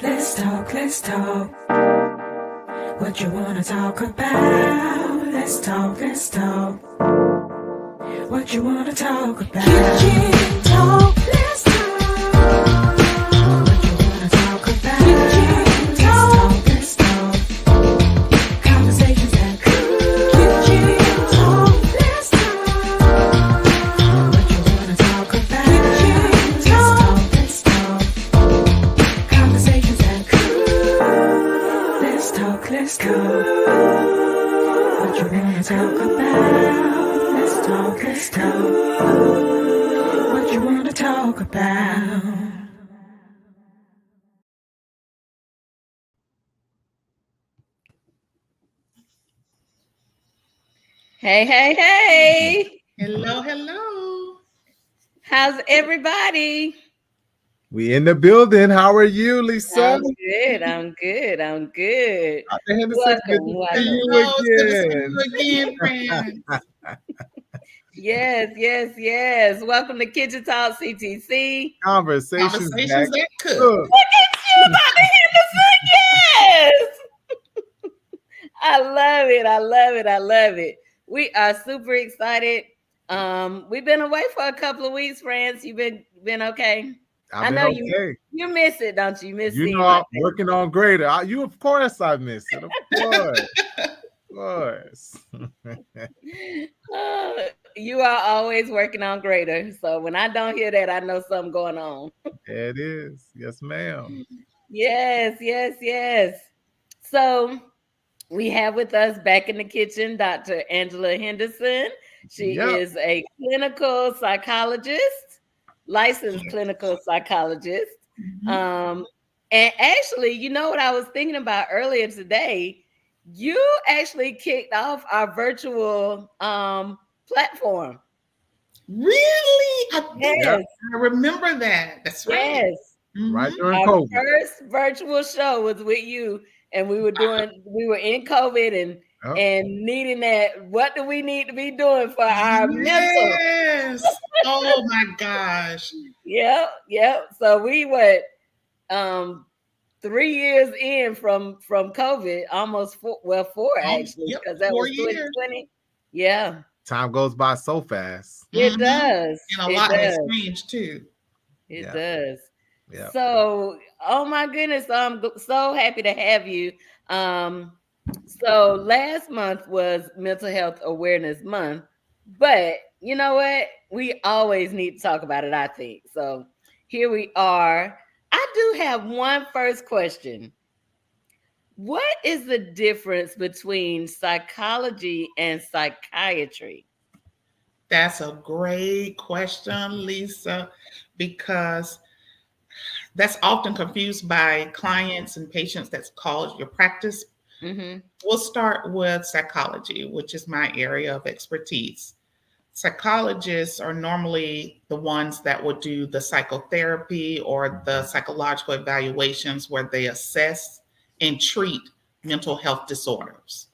Let's talk. What you wanna talk about? Let's talk. What you wanna talk about? Kitchen talk. Let's talk. What you wanna talk about? Kitchen talk. Let's talk. Conversations that cool. Kitchen talk. Let's talk. What you wanna talk about? Kitchen talk. Let's talk. Conversations that cool. Let's talk. What you wanna talk about? Let's talk. What you wanna talk about? Hey. Hello. How's everybody? We in the building. How are you, Lisa? I'm good. Dr. Henderson, good to Welcome. see you Hello, it's good to see again. you again, friends. Yes. Welcome to Kitchen Talk CTC. Conversations that could. cook. Look at you, Dr. Henderson. Yes. I love it. We are super excited. We've been away for a couple of weeks, friends. You've been okay? I've been okay. You miss it, don't you? You miss You seeing know, my I'm working on greater. Of course I miss it. Of course. You are always working on greater. So when I don't hear that, I know something going on. There it is. Yes, ma'am. Yes. So we have with us back in the kitchen Dr. Angela Henderson. She is a clinical psychologist, licensed clinical psychologist. And actually, you know what I was thinking about earlier today? You actually kicked off our virtual platform. Really? Yes. I remember that. That's right. Yes. Right during Our COVID. first virtual show was with you, and we were in COVID and needing that. What do we need to be doing for our mental? Yes. Oh my gosh. Yep. So we were 3 years in from COVID, almost four actually, because that was 2020. Yeah. Time goes by so fast. It does. And a lot has changed too. It does. Yeah. So, oh my goodness, I'm so happy to have you. So last month was Mental Health Awareness Month, but you know what? We always need to talk about it, I think. So here we are. I do have one first question. What is the difference between psychology and psychiatry? That's a great question, Lisa, because that's often confused by clients and patients that call your practice. We'll start with psychology, which is my area of expertise. Psychologists are normally the ones that will do the psychotherapy or the psychological evaluations where they assess and treat mental health disorders.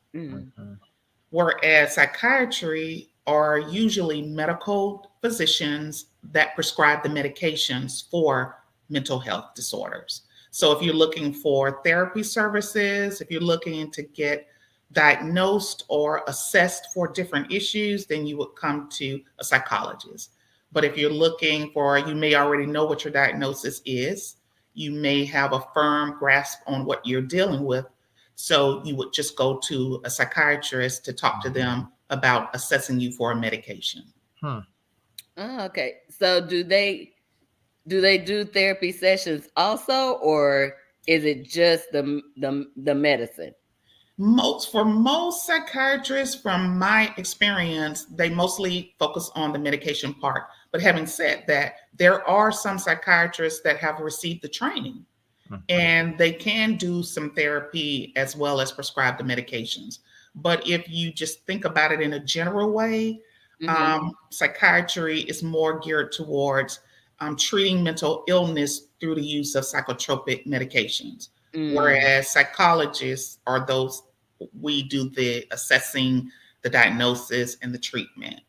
Whereas psychiatry are usually medical physicians that prescribe the medications for mental health disorders. So if you're looking for therapy services, if you're looking to get diagnosed or assessed for different issues, then you would come to a psychologist. But if you're looking for, you may already know what your diagnosis is. You may have a firm grasp on what you're dealing with. So you would just go to a psychiatrist to talk to them about assessing you for a medication. Oh, okay. So do they do therapy sessions also, or is it just the medicine? For most psychiatrists, from my experience, they mostly focus on the medication part. But having said that, there are some psychiatrists that have received the training and they can do some therapy as well as prescribe the medications. But if you just think about it in a general way, psychiatry is more geared towards treating mental illness through the use of psychotropic medications. Whereas psychologists are those, we do the assessing, the diagnosis, and the treatment.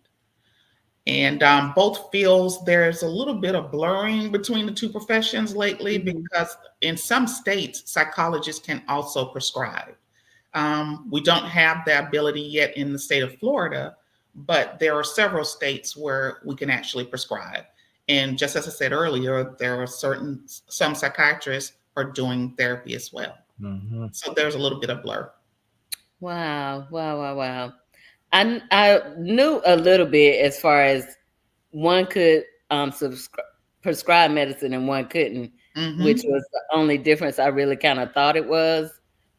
And both feels there's a little bit of blurring between the two professions lately because in some states, psychologists can also prescribe. We don't have the ability yet in the state of Florida, but there are several states where we can actually prescribe. And just as I said earlier, there are some psychiatrists are doing therapy as well. Mm-hmm. So there's a little bit of blur. Wow, wow, wow, wow. I knew a little bit as far as one could prescribe medicine and one couldn't, Mhm. which was the only difference I really kind of thought it was.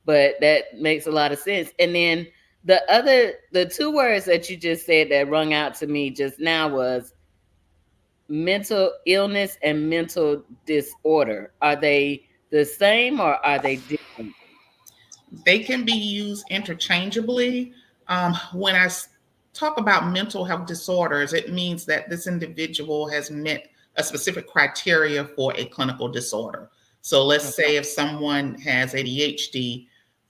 But that makes a lot of sense. And then the two words that you just said that rung out to me just now was mental illness and mental disorder. Are they the same or are they different? They can be used interchangeably. When talk about mental health disorders, it means that this individual has met a specific criteria for a clinical disorder. So let's say if someone has ADHD,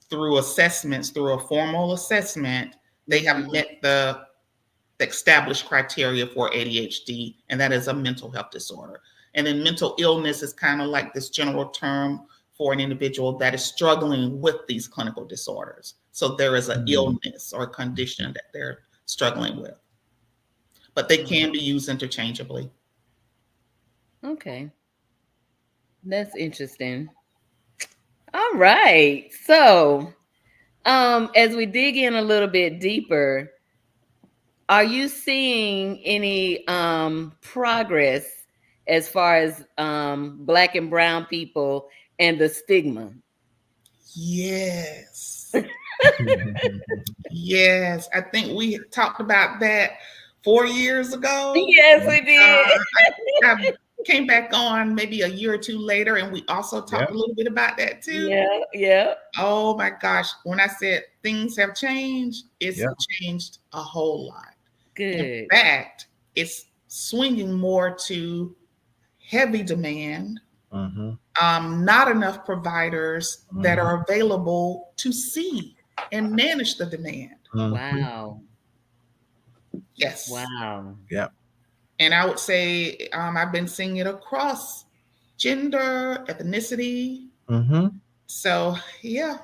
through assessments, through a formal assessment, they have met the established criteria for ADHD, and that is a mental health disorder. And then mental illness is kind of like this general term for an individual that is struggling with these clinical disorders. So there is an illness or a condition that they're struggling with. But they can be used interchangeably. Okay. That's interesting. All right. So, as we dig in a little bit deeper, are you seeing any progress as far as Black and brown people and the stigma? Yes. Yes. I think we talked about that 4 years ago. Yes, we did. I came back on maybe a year or two later, and we also talked a little bit about that too. Yeah. Oh my gosh. When I said things have changed, it's changed a whole lot. Good. In fact, it's swinging more to heavy demand. Not enough providers that are available to see and manage the demand. Wow. Yes. Wow. Yeah. And I would say I've been seeing it across gender, ethnicity. So yeah,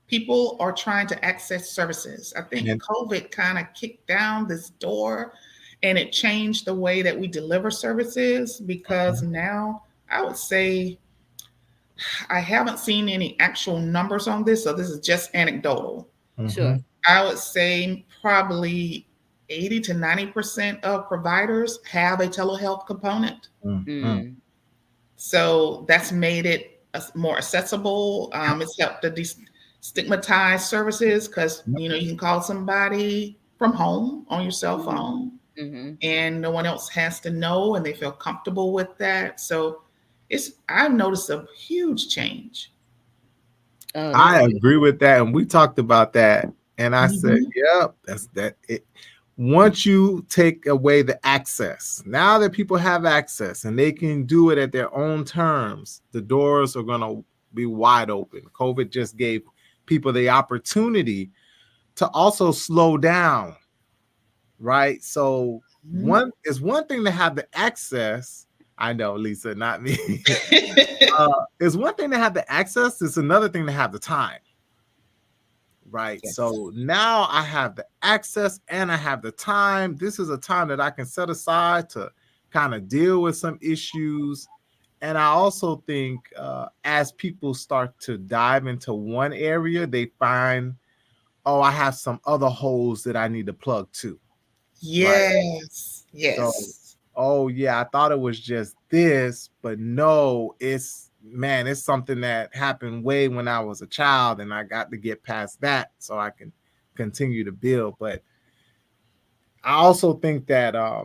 people are trying to access services. I think COVID kind of kicked down this door and it changed the way that we deliver services because now I would say I haven't seen any actual numbers on this, so this is just anecdotal. Sure. I would say probably 80 to 90% of providers have a telehealth component. So that's made it more accessible. It's helped to destigmatize services because you can call somebody from home on your cell phone and no one else has to know and they feel comfortable with that. So I've noticed a huge change. I agree with that. And we talked about that. And I said, yep, that's that. Once you take away the access, now that people have access and they can do it at their own terms, the doors are going to be wide open. COVID just gave people the opportunity to also slow down, right? So one thing to have the access. I know, Lisa, not me. It's one thing to have the access. It's another thing to have the time. Right. Yes. So now I have the access and I have the time. This is a time that I can set aside to kind of deal with some issues. And I also think as people start to dive into one area, they find, oh, I have some other holes that I need to plug to. Yes. Right? Yes. So, oh, yeah, I thought it was just this, but no, it's something that happened way when I was a child and I got to get past that so I can continue to build. But I also think that I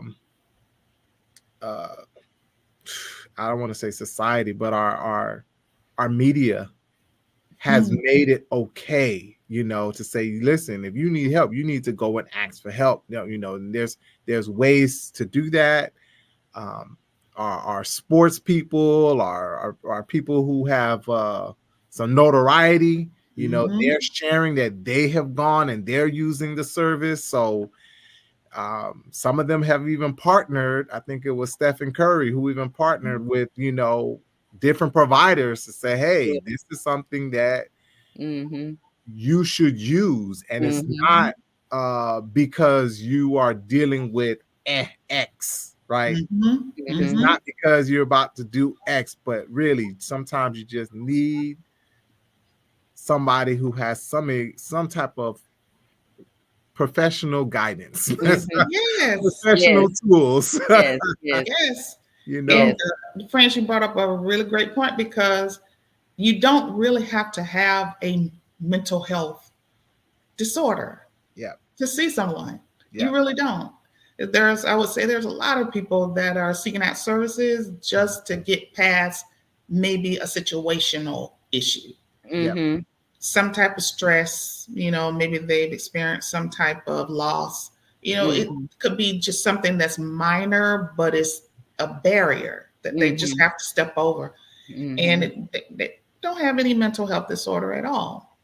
don't want to say society, but our media has made it okay, to say, listen, if you need help, you need to go and ask for help. There's ways to do that. Our sports people, our people who have some notoriety, they're sharing that they have gone and they're using the service. So Some of them have even partnered. I think it was Stephen Curry who even partnered with, different providers to say, hey, this is something that you should use. And it's not because you are dealing with X, right? It's not because you're about to do X, but really sometimes you just need somebody who has some type of professional guidance. Professional tools. Yes. Friends, you brought up a really great point, because you don't really have to have a mental health disorder to see someone. You really don't. I would say there's a lot of people that are seeking out services just to get past maybe a situational issue. Some type of stress, maybe they've experienced some type of loss. It could be just something that's minor, but it's a barrier that they just have to step over. And they don't have any mental health disorder at all.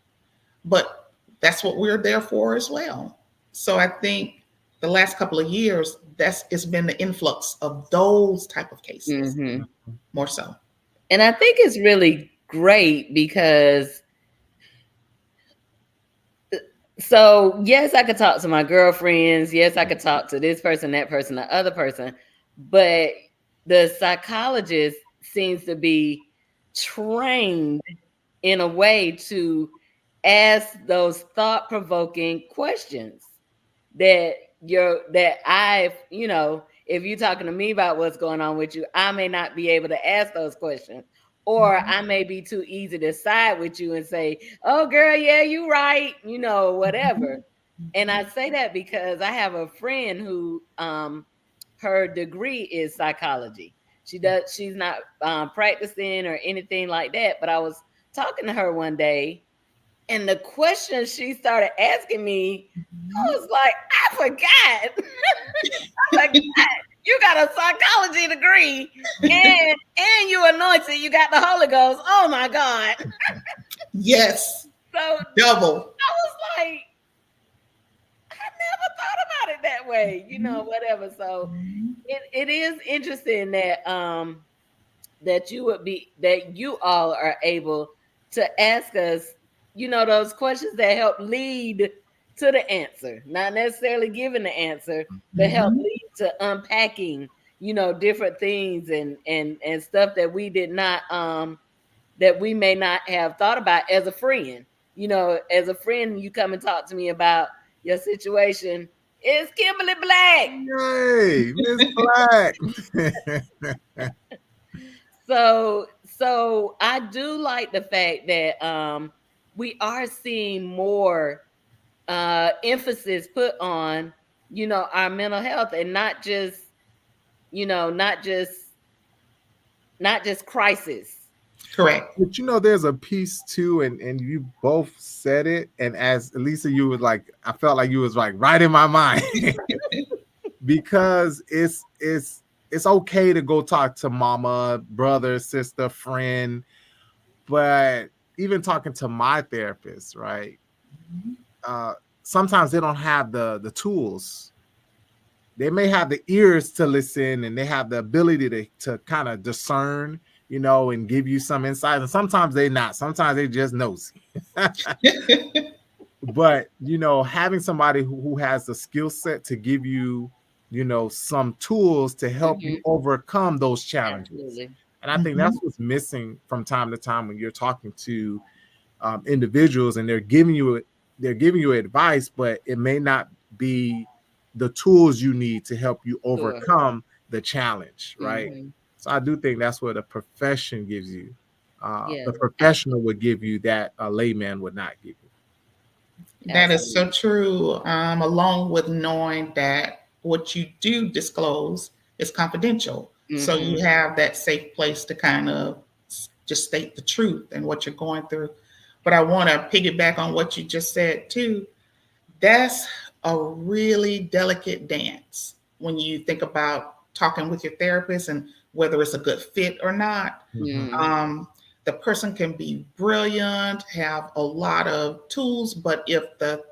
But that's what we're there for as well. So I think the last couple of years, it's been the influx of those type of cases more so. And I think it's really great because yes, I could talk to my girlfriends. Yes, I could talk to this person, that person, the other person. But the psychologist seems to be trained in a way to ask those thought-provoking questions that if you're talking to me about what's going on with you, I may not be able to ask those questions. Or I may be too easy to side with you and say, oh, girl, yeah, you right, whatever. And I say that because I have a friend who her degree is psychology. She's not practicing or anything like that. But I was talking to her one day, and the question she started asking me, I was like, I forgot. I forgot. You got a psychology degree and you anointed. You got the Holy Ghost. Oh my God. Yes. So double. I was like, I never thought about it that way, whatever. So it is interesting that that you all are able to ask us, those questions that help lead to the answer, not necessarily giving the answer, but help lead to unpacking, different things and stuff that we did not, that we may not have thought about as a friend. As a friend, you come and talk to me about your situation. It's Kimberly Black. Hey, Miss Black. So I do like the fact that we are seeing more emphasis put on, our mental health, and not just crisis. Correct. But there's a piece too, and you both said it. And as Lisa, you was like, I felt like you was like right in my mind. Because it's okay to go talk to mama, brother, sister, friend, but even talking to my therapist, right? Sometimes they don't have the tools. They may have the ears to listen, and they have the ability to kind of discern, and give you some insight. And sometimes they not. Sometimes they just nosy. But having somebody who has the skill set to give you, some tools to help you overcome those challenges. Absolutely. And I think that's what's missing from time to time when you're talking to individuals, and they're giving you advice, but it may not be the tools you need to help you overcome the challenge, right? So I do think that's what a profession gives you. The professional would give you that a layman would not give you. That is so true. Along with knowing that what you do disclose is confidential. So you have that safe place to kind of just state the truth and what you're going through. But I want to piggyback on what you just said too. That's a really delicate dance when you think about talking with your therapist and whether it's a good fit or not. The person can be brilliant, have a lot of tools, but if the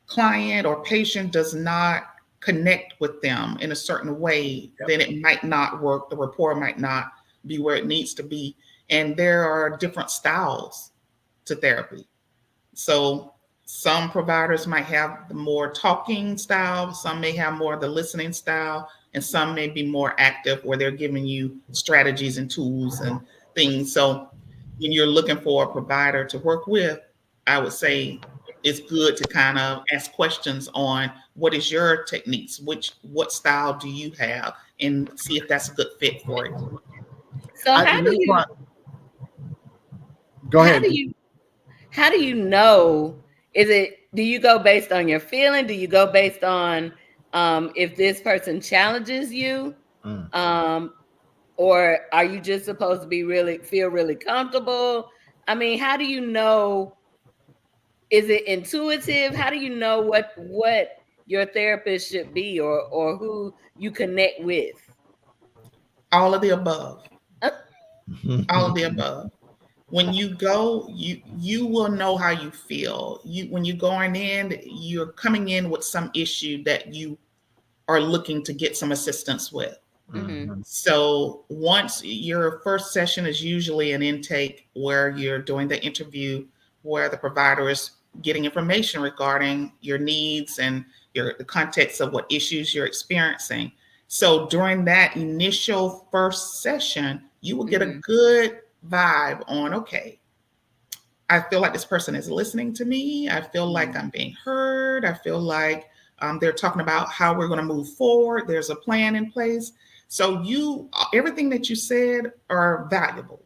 client or patient does not connect with them in a certain way, then it might not work. The rapport might not be where it needs to be. And there are different styles to therapy. So some providers might have the more talking style, some may have more of the listening style, and some may be more active where they're giving you strategies and tools and things. So when you're looking for a provider to work with, I would say it's good to kind of ask questions on what is your techniques, what style do you have, and see if that's a good fit for you. So how do you go ahead? How do you know? Do you go based on your feeling? Do you go based on if this person challenges you? Or are you just supposed to be feel really comfortable? I mean, how do you know? Is it intuitive? How do you know what your therapist should be or who you connect with? All of the above. All of the above. When you go, you will know how you feel. When you're going in, you're coming in with some issue that you are looking to get some assistance with. Mm-hmm. So once your first session is usually an intake where you're doing the interview, where the provider is getting information regarding your needs and the context of what issues you're experiencing. So during that initial first session, you will get a good vibe on, okay, I feel like this person is listening to me. I feel like I'm being heard. I feel like they're talking about how we're going to move forward. There's a plan in place. So everything that you said are valuable.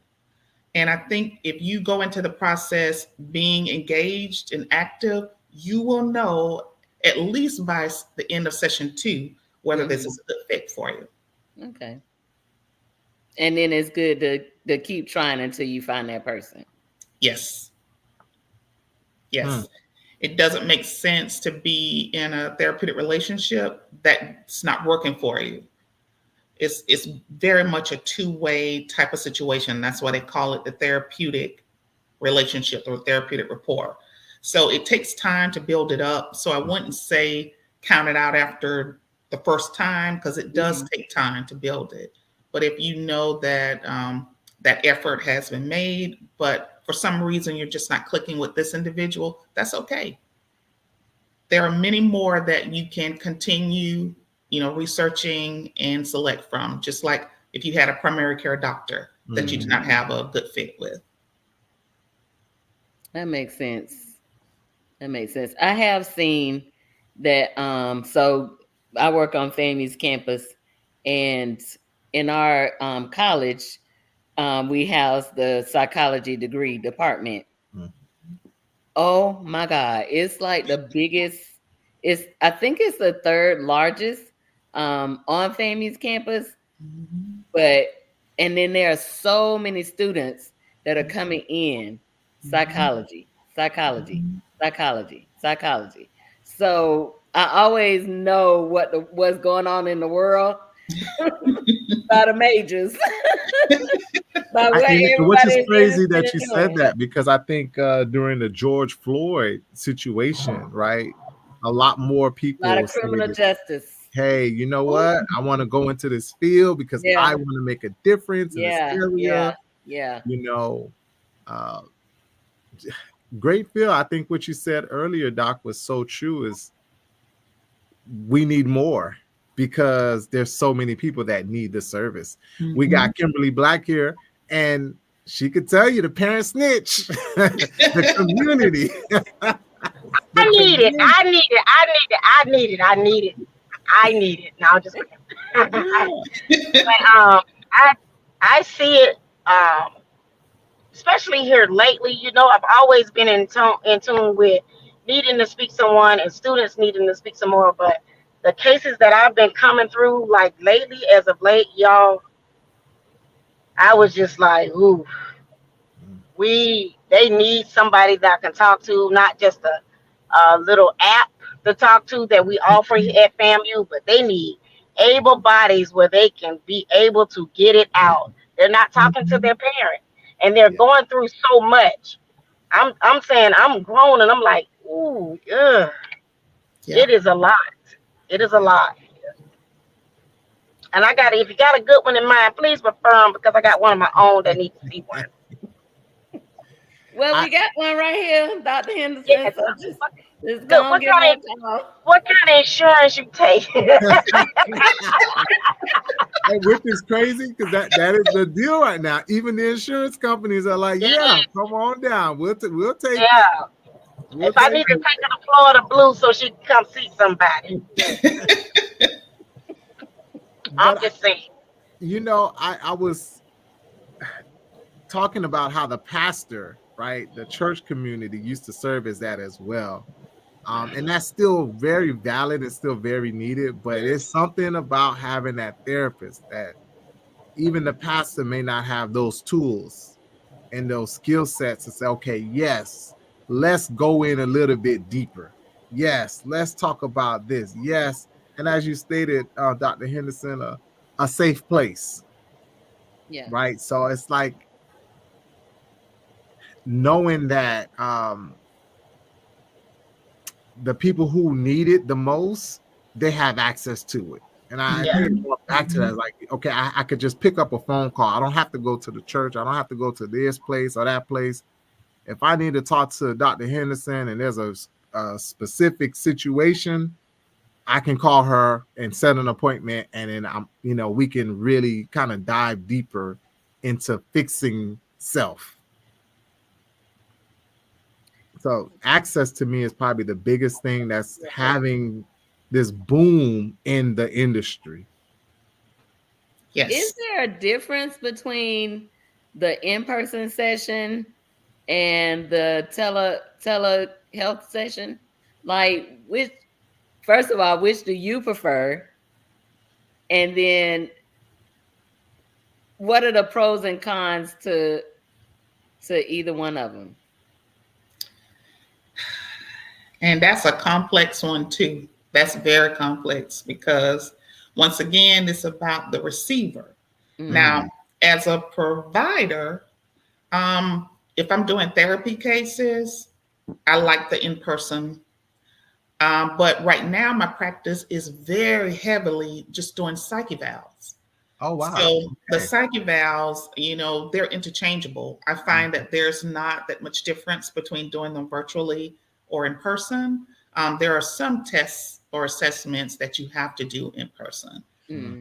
And I think if you go into the process being engaged and active, you will know at least by the end of session 2 whether this is a good fit for you. Okay. And then it's good to keep trying until you find that person. Yes. Yes. It doesn't make sense to be in a therapeutic relationship that's not working for you. It's very much a two-way type of situation. That's why they call it the therapeutic relationship or therapeutic rapport. So it takes time to build it up. So I wouldn't say count it out after the first time, because it does take time to build it. But if you know that that effort has been made, but for some reason you're just not clicking with this individual, that's okay. There are many more that you can continue, researching and select from, just like if you had a primary care doctor that you did not have a good fit with. That makes sense. I have seen that. So I work on FAMU's campus, and in our college, we house the psychology degree department. Oh my God. It's like the biggest, I think it's the third largest on FAMU's campus. And then there are so many students that are coming in psychology. So I always know what's going on in the world by the majors. Which is crazy that you said that, because I think during the George Floyd situation, right, a lot more people, a lot of criminal justice. Hey, you know what? I want to go into this field because I want to make a difference in this area. Great field. I think what you said earlier, Doc, was so true. Is we need more, because there's so many people that need the service. We got Kimberly Black here, and she could tell you the parent snitch, the community. I need it. No, I'm just kidding. But I see it, especially here lately. I've always been in tune with needing to speak to someone and students needing to speak some more. But the cases that I've been coming through, like lately, as of late, y'all, I was just like, ooh, they need somebody that I can talk to, not just a little app to talk to that we offer at FAMU, but they need able bodies where they can be able to get it out. They're not talking to their parent, and they're going through so much. I'm saying I'm grown, and I'm like, ooh, it is a lot. It is a lot. And I got, if you got a good one in mind, please confirm, because I got one of my own that needs to see one. Well, we got one right here, Dr. Henderson. Yeah. So just Look, go what and give kind me of a call. what kind of insurance you take? And which is crazy because that is the deal right now. Even the insurance companies are like, yeah, come on down. We'll take Yeah. We'll If I need to it. take her to Florida Blue so she can come see somebody. I'm just saying. You know, I was talking about how the pastor, right, the church community used to serve as that as well. And that's still very valid and still very needed, but it's something about having that therapist that even the pastor may not have those tools and those skill sets to say, okay, yes, let's go in a little bit deeper. Yes, let's talk about this. Yes. And as you stated, Dr. Henderson, a safe place. Yeah. Right. So it's like knowing that the people who need it the most, they have access to it. And I think going back to that, like, okay, I could just pick up a phone call. I don't have to go to the church. I don't have to go to this place or that place. If I need to talk to Dr. Henderson and there's a specific situation, I can call her and set an appointment, and then we can really kind of dive deeper into fixing self. So access to me is probably the biggest thing that's having this boom in the industry. Yes. Is there a difference between the in-person session and the telehealth session? Like, first of all, which do you prefer? And then what are the pros and cons to either one of them? And that's a complex one too. That's very complex because once again, it's about the receiver. Now, as a provider, if I'm doing therapy cases, I like the in-person. But right now, my practice is very heavily just doing psych evals. Oh, wow. So the psych evals, they're interchangeable. I find that there's not that much difference between doing them virtually or in person. There are some tests or assessments that you have to do in person.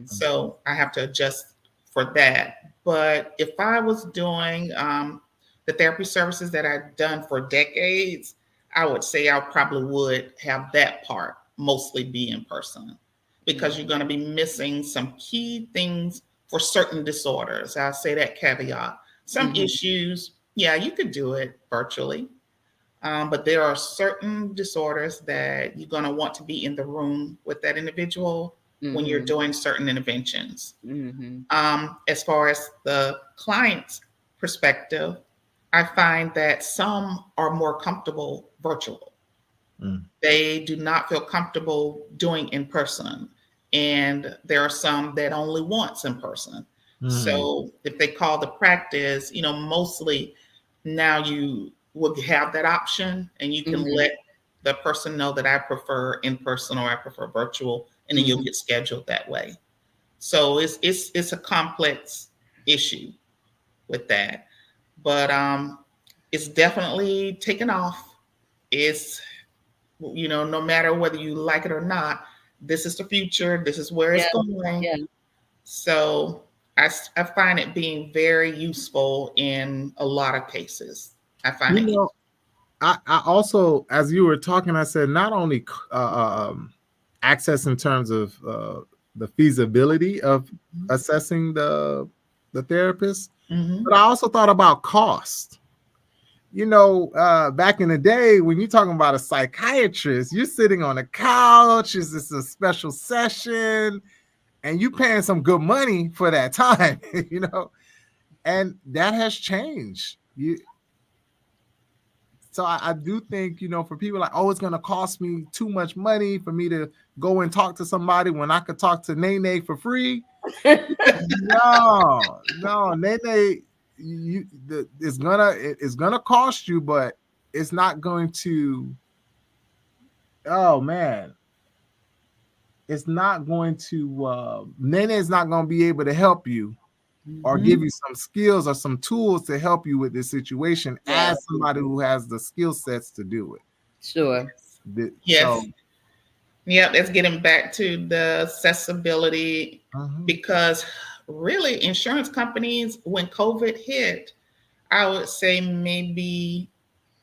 So I have to adjust for that. But if I was doing the therapy services that I've done for decades, I would say I probably would have that part mostly be in person, because you're going to be missing some key things for certain disorders. I'll say that caveat. Some issues, yeah, you could do it virtually. But there are certain disorders that you're going to want to be in the room with that individual when you're doing certain interventions. As far as the client's perspective, I find that some are more comfortable virtual. They do not feel comfortable doing in person. And there are some that only wants in person. So if they call the practice, mostly now you will have that option, and you can let the person know that I prefer in person or I prefer virtual, and then you'll get scheduled that way. So it's a complex issue with that, but it's definitely taken off. It's, no matter whether you like it or not, this is the future. This is where it's going. Yeah. So I find it being very useful in a lot of cases. I find it. I also, as you were talking, I said not only access in terms of the feasibility of assessing the therapist, but I also thought about cost. Back in the day, when you're talking about a psychiatrist, you're sitting on a couch, it's a special session, and you paying some good money for that time, and that has changed. So I do think, for people like, oh, it's going to cost me too much money for me to go and talk to somebody when I could talk to Nene for free. No, Nene, it's gonna cost you, but it's not going to. Oh man, it's not going to Nene is not going to be able to help you or Mhm. give you some skills or some tools to help you with this situation Yeah. as somebody who has the skill sets to do it. Sure. Yes. So, Yeah, that's getting back to the accessibility because really insurance companies, when COVID hit, I would say maybe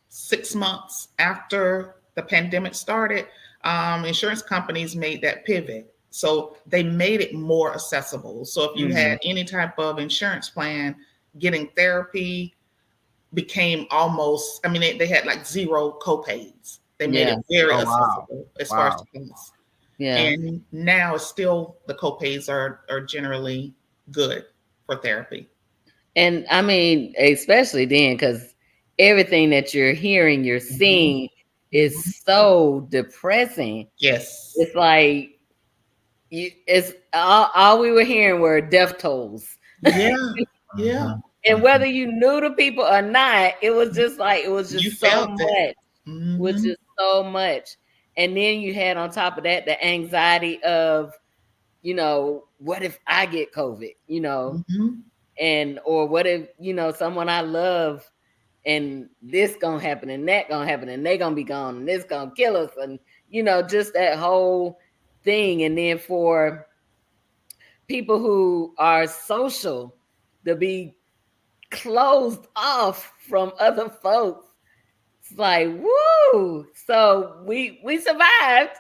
6 months after the pandemic started, insurance companies made that pivot. So they made it more accessible. So if you had any type of insurance plan, getting therapy became almost, I mean, they had like zero copays. They made Yeah. it very Oh, wow. accessible as far as Wow. costs. Yeah. And now it's still the copays are generally good for therapy. And I mean, especially then, because everything that you're hearing, you're seeing is so depressing. Yes. It's like it's all we were hearing were death tolls. Yeah. Yeah. And whether you knew the people or not, it was just like it was You just so felt much. it. It was Mhm. just so much. And then you had on top of that the anxiety of, you know, what if I get COVID, you know, Mhm. and or what if, you know, someone I love and this gonna happen and that gonna happen and they gonna be gone and this gonna kill us, and you know, just that whole thing. And then for people who are social to be closed off from other folks, it's like woo. So we survived.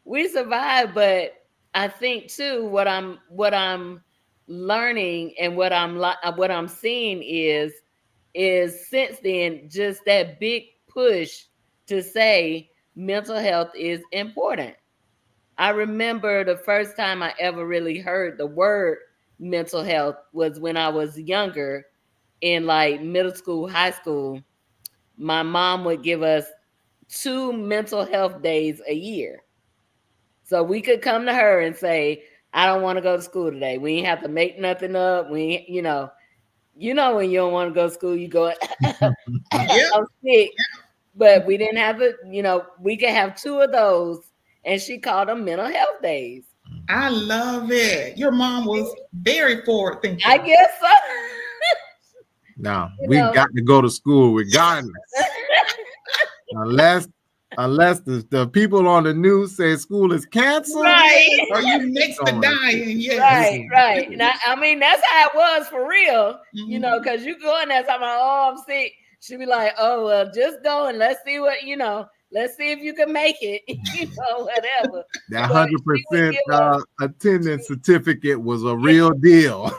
We survived, but I think too what I'm learning and what I'm seeing is since then just that big push to say mental health is important. I remember the first time I ever really heard the word mental health was when I was younger, in like middle school, high school. My mom would give us 2 mental health days a year. So we could come to her and say, I don't want to go to school today. We ain't have to make nothing up. We ain't, you know, when you don't want to go to school, you go, Yeah. I'm sick. But we didn't have it, you know, we could have 2 of those. And she called them mental health days. I love it. Your mom was very forward thinking. I guess so. No, You we know. got to go to school regardless. unless the people on the news say school is canceled. Right. Or you next to Going to dying. Yes. Right. And I mean, that's how it was for real, you Mhm. know, because you go in there talking about, oh, I'm sick. She'd be like, oh, well, just go and let's see what, you know, let's see if you can make it, you know, whatever. That But she would 100% give us- attendance certificate was a real deal.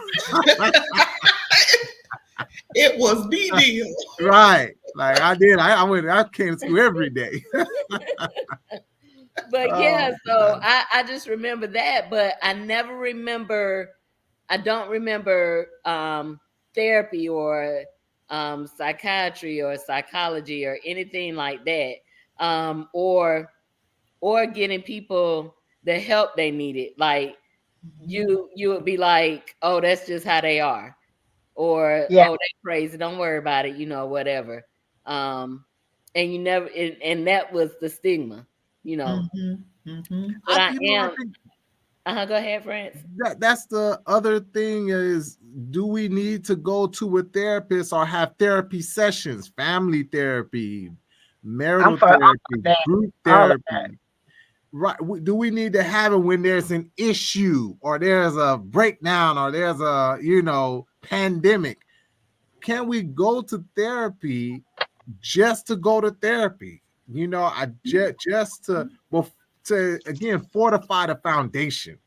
It was the deal. Right. Like I did. I came to school every day. But Oh, yeah, so God. I just remember that, but I don't remember therapy or psychiatry or psychology or anything like that. Or getting people the help they needed. Like you would be like, oh, that's just how they are. Or Yeah. oh, they crazy, don't worry about it, you know, whatever. And you never and that was the stigma, you know. Mhm. Mhm. But I I am think go ahead, France. that's the other thing is, do we need to go to a therapist or have therapy sessions, family therapy, marital I'm for all therapy, of that. group All of that. therapy? Right. Do we need to have it when there's an issue or there's a breakdown or there's a, pandemic? Can we go to therapy just to go to therapy? Just to again fortify the foundation.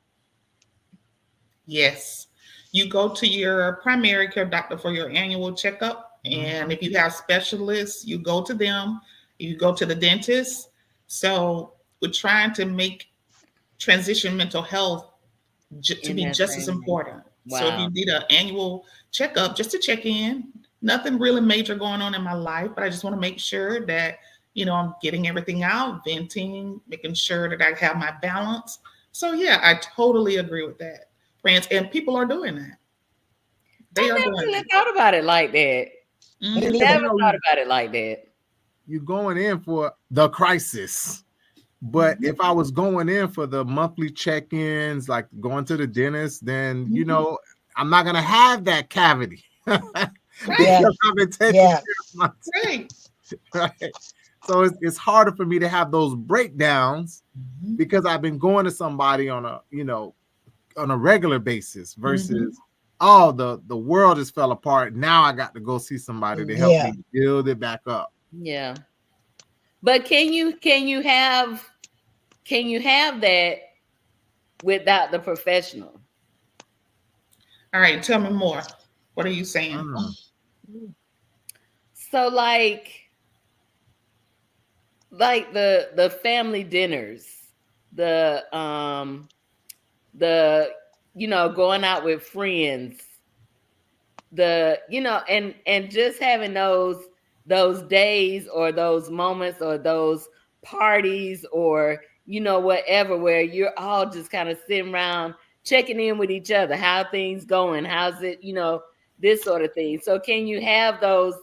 Yes. You go to your primary care doctor for your annual checkup. And if you have specialists, you go to them. You go to the dentist. So we're trying to make transition mental health to In be that just as same- important. So if Wow. you need an annual checkup, just to check in, nothing really major going on in my life, but I just want to make sure that, I'm getting everything out, venting, making sure that I have my balance. So yeah, I totally agree with that, France. And people are doing that. They I are never doing really that. thought about it like that. Mhm. Never thought about it like that. You're going in for the crisis. But if I was going in for the monthly check-ins, like going to the dentist, then you know I'm not gonna have that cavity because I've been taking care of my teeth. Right. So it's harder for me to have those breakdowns because I've been going to somebody on a on a regular basis versus the world just fell apart. Now I got to go see somebody to help me build it back up. Yeah. But can you have that without the professional? All right, tell me more. What are you saying? So like the family dinners, the going out with friends, and just having those days or those moments or those parties or whatever, where you're all just kind of sitting around checking in with each other, how things going, how's it, this sort of thing. So can you have those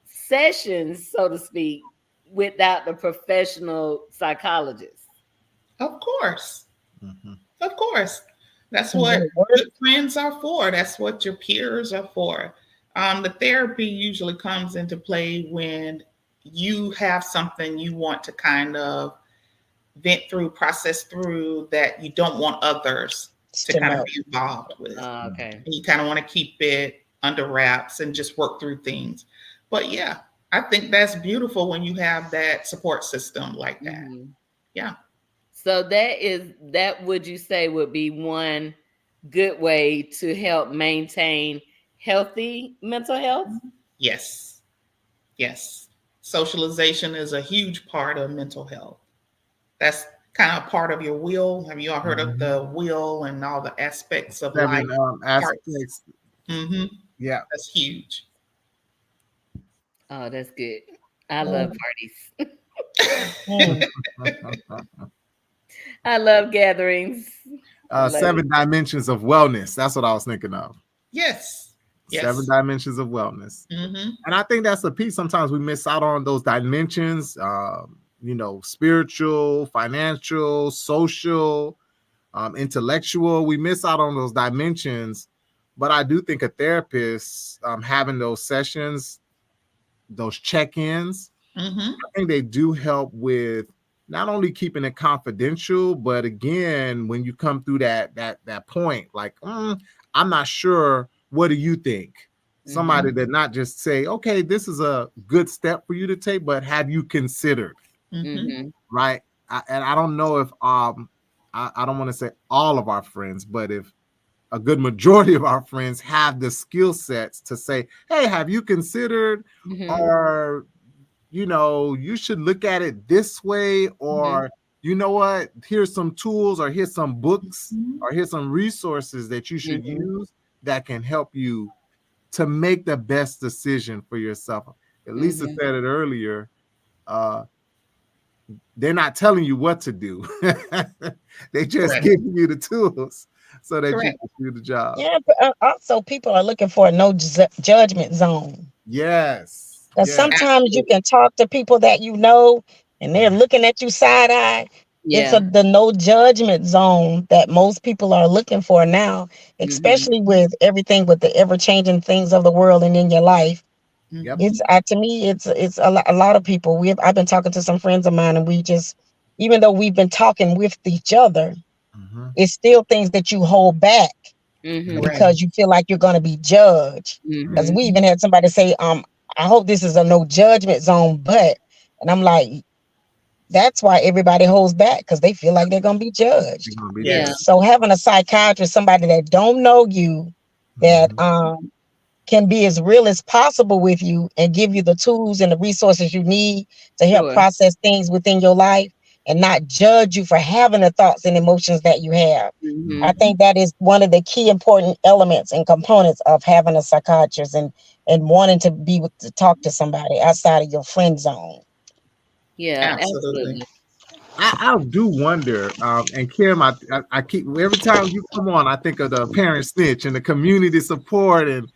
sessions, so to speak, without the professional psychologist? Of course. Of course. That's what good friends are for. That's what your peers are for. The therapy usually comes into play when you have something you want to kind of vent through, process through, that you don't want others to kind of be involved with. Okay. And you kind of want to keep it under wraps and just work through things. But yeah, I think that's beautiful when you have that support system like that. Yeah. So that would you say would be one good way to help maintain healthy mental health? Yes. Yes. Socialization is a huge part of mental health. That's kind of part of your will. Have you all heard of the will and all the aspects of life? Aspects. Yeah. That's huge. Oh, that's good. I love parties. I love gatherings. 7 dimensions of wellness. That's what I was thinking of. Yes. 7 dimensions of wellness. And I think that's the piece. Sometimes we miss out on those dimensions, spiritual, financial, social, intellectual. We miss out on those dimensions. But I do think a therapist having those sessions, those check-ins, I think they do help with not only keeping it confidential, but again, when you come through that point, like, I'm not sure, what do you think? Somebody that not just say, okay, this is a good step for you to take, but have you considered? Right? And I don't know if I don't want to say all of our friends, but if a good majority of our friends have the skill sets to say, hey, have you considered? Or you should look at it this way, or you know what, here's some tools, or here's some books, or here's some resources that you should use that can help you to make the best decision for yourself. Lisa said it earlier. They're not telling you what to do. They just giving you the tools so that you can do the job. Yeah, but also people are looking for a no judgment zone. Yes. Because sometimes you can talk to people that and they're looking at you side eye. It's the no judgment zone that most people are looking for now, especially with everything, with the ever changing things of the world and in your life. It's to me, it's a lot of people. I've been talking to some friends of mine, and we just, even though we've been talking with each other, it's still things that you hold back because you feel like you're going to be judged. Because we even had somebody say, I hope this is a no judgment zone, and I'm like, that's why everybody holds back, because they feel like they're going to be judged. So having a psychiatrist, somebody that don't know you, that can be as real as possible with you and give you the tools and the resources you need to help process things within your life and not judge you for having the thoughts and emotions that you have. I think that is one of the key important elements and components of having a psychiatrist and wanting to talk to somebody outside of your friend zone. Yeah, absolutely. I do wonder, and Kim, I keep, every time you come on, I think of the parent snitch and the community support, and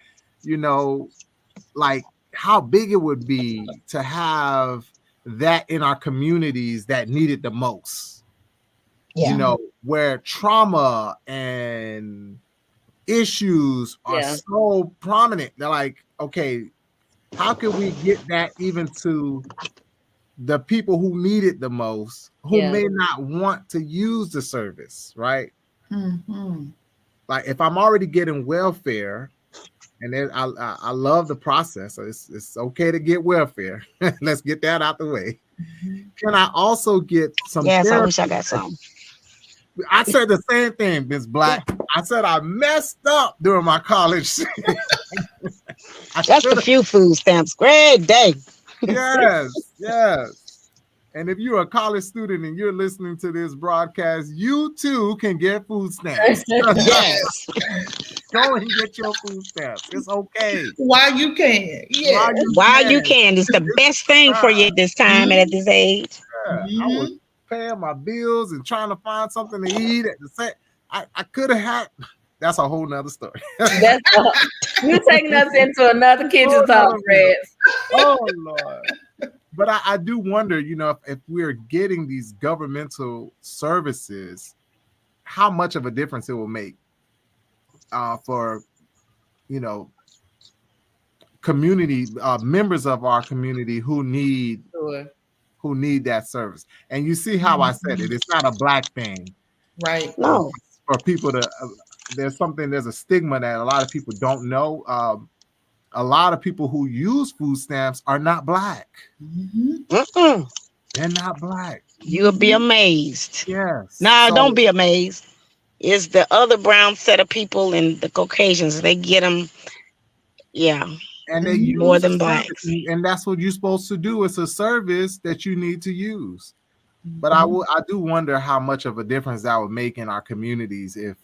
like how big it would be to have that in our communities that need it the most. Yeah. You know, where trauma and issues are so prominent. They're like, okay, how can we get that even to the people who need it the most, who may not want to use the service, right? Mm-hmm. Like if I'm already getting welfare, and then I love the process, so it's okay to get welfare. Let's get that out the way. Can I also get some? Yes, I wish I got some. I said the same thing, Ms. Black. I said I messed up during my college. Just a few food stamps. Great day. Yes. And if you're a college student and you're listening to this broadcast, you too can get food stamps. Yes. Go and get your food stamps. It's okay. While you can. Yeah. While you can. It's the best thing for you at this time and at this age. I was paying my bills and trying to find something to eat at the same. I could have had. That's a whole nother story. You're taking us into another kitchen talk, Fred. Oh Lord. But I do wonder, you know, if we're getting these governmental services, how much of a difference it will make for, you know, community members of our community who need that service. And you see how I said it. It's not a Black thing, right? No. For people to there's a stigma that a lot of people don't know. A lot of people who use food stamps are not Black. They're not Black. You'll be amazed. Yes. No, don't be amazed. It's the other brown set of people and the Caucasians. They get them. Yeah. And they use more than Blacks. And that's what you're supposed to do. It's a service that you need to use. But I do wonder how much of a difference that would make in our communities if